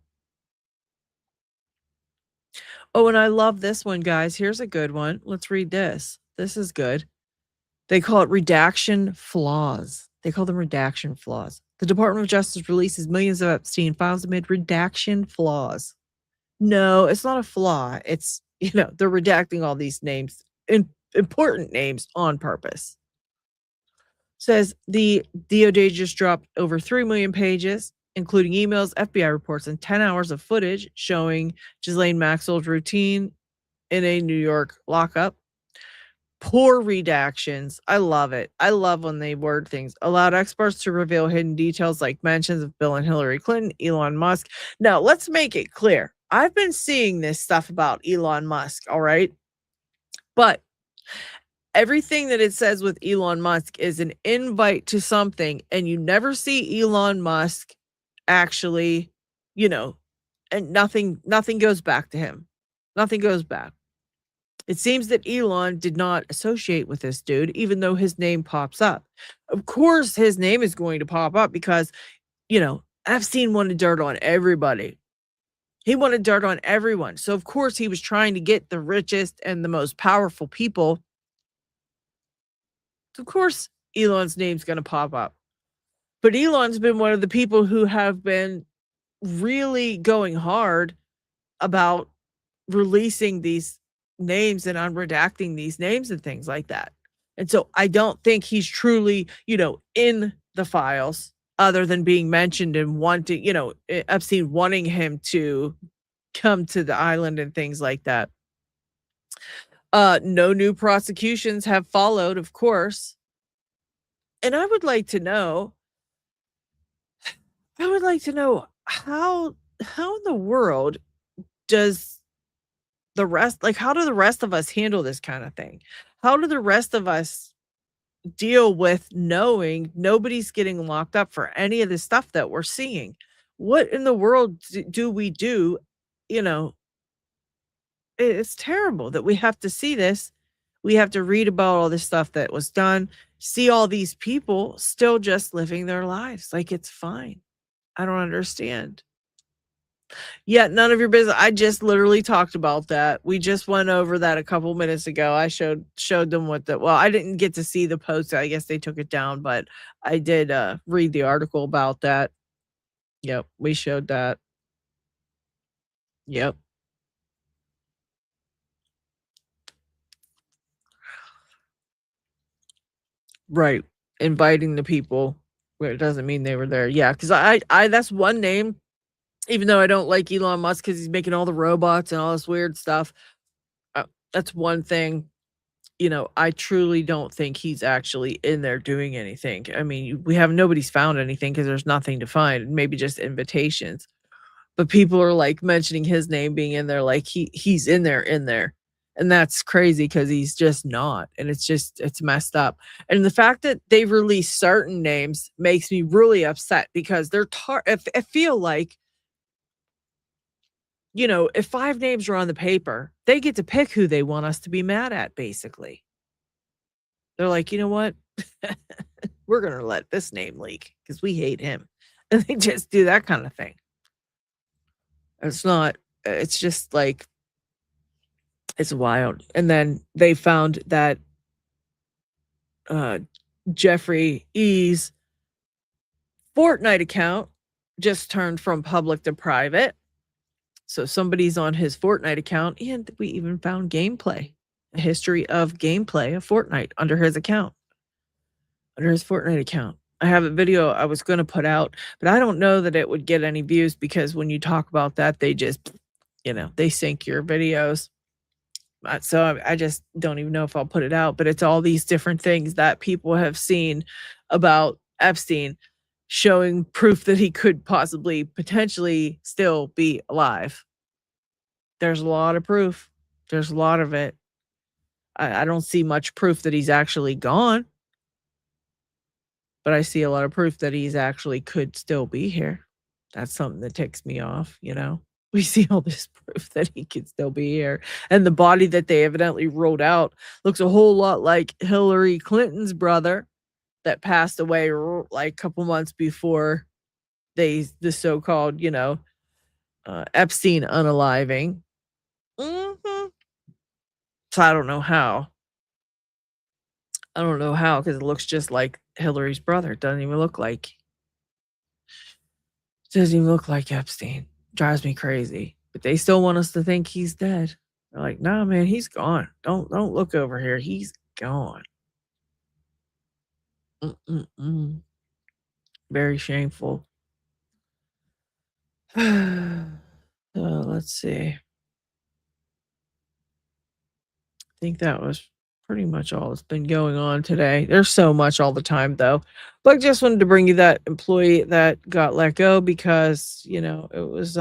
Oh, and I love this one, guys. Here's a good one. Let's read this. This is good. They call it redaction flaws. They call them redaction flaws. The Department of Justice releases millions of Epstein files amid redaction flaws. No, it's not a flaw. It's, they're redacting all these names, important names on purpose. Says the DOJ just dropped over 3 million pages, including emails, FBI reports, and 10 hours of footage showing Ghislaine Maxwell's routine in a New York lockup. Poor redactions. I love it. I love when they word things. Allowed experts to reveal hidden details like mentions of Bill and Hillary Clinton, Elon Musk. Now, let's make it clear. I've been seeing this stuff about Elon Musk, all right? But everything that it says with Elon Musk is an invite to something, and you never see Elon Musk actually, and nothing goes back to him. Nothing goes back. It seems that Elon did not associate with this dude, even though his name pops up. Of course, his name is going to pop up because, Epstein wanted dirt on everybody. He wanted dirt on everyone. So, of course, he was trying to get the richest and the most powerful people. So of course, Elon's name's going to pop up. But Elon's been one of the people who have been really going hard about releasing these names and unredacting these names and things like that. And so I don't think he's truly, in the files other than being mentioned and wanting, Epstein wanting him to come to the island and things like that. No new prosecutions have followed, of course. And I would like to know how in the world does the rest, how do the rest of us handle this kind of thing? How do the rest of us deal with knowing nobody's getting locked up for any of the stuff that we're seeing? What in the world do we do? It's terrible that we have to see this. We have to read about all this stuff that was done, see all these people still just living their lives like it's fine. I don't understand. Yeah, none of your business. I just literally talked about that. We just went over that a couple minutes ago. I showed them I didn't get to see the post. I guess they took it down, but I did read the article about that. Yep, we showed that. Yep. Right. Inviting the people where it doesn't mean they were there. Yeah, because I that's one name. Even though I don't like Elon Musk because he's making all the robots and all this weird stuff, that's one thing. I truly don't think he's actually in there doing anything. I mean, nobody's found anything because there's nothing to find. Maybe just invitations, but people are like mentioning his name being in there, like he's in there, and that's crazy because he's just not. And it's messed up. And the fact that they've released certain names makes me really upset because they're I feel like, if 5 names are on the paper, they get to pick who they want us to be mad at, basically. They're like, you know what? We're going to let this name leak because we hate him. And they just do that kind of thing. It's not, it's just like, it's wild. And then they found that Jeffrey E's Fortnite account just turned from public to private. So somebody's on his Fortnite account, and we even found gameplay, a history of gameplay of Fortnite under his account, under his Fortnite account. I have a video I was going to put out, but I don't know that it would get any views because when you talk about that, they just, they sync your videos. So I just don't even know if I'll put it out, but it's all these different things that people have seen about Epstein showing proof that he could possibly, potentially still be alive. There's a lot of proof. There's a lot of it. I don't see much proof that he's actually gone, but I see a lot of proof that he's actually could still be here. That's something that ticks me off, We see all this proof that he could still be here. And the body that they evidently wrote out looks a whole lot like Hillary Clinton's brother that passed away like a couple months before the so-called, Epstein unaliving. So I don't know how. Because it looks just like Hillary's brother. It doesn't even look like Epstein. Drives me crazy. But they still want us to think he's dead. They're like, nah, man, he's gone. Don't look over here. He's gone. Very shameful. So let's see. I think that was pretty much all that's been going on today. There's so much all the time, though. But I just wanted to bring you that employee that got let go because, it was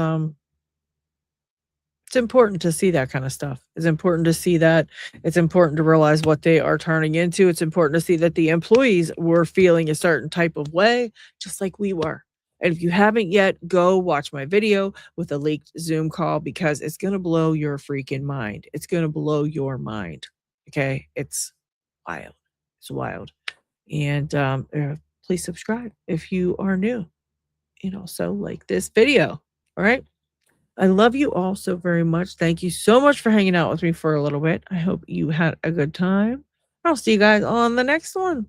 it's important to see that kind of stuff. It's important to see that. It's important to realize what they are turning into. It's important to see that the employees were feeling a certain type of way, just like we were. And if you haven't yet, go watch my video with a leaked Zoom call because it's going to blow your freaking mind. It's going to blow your mind. Okay? It's wild. It's wild. And please subscribe if you are new. And also like this video. All right? I love you all so very much. Thank you so much for hanging out with me for a little bit. I hope you had a good time. I'll see you guys on the next one.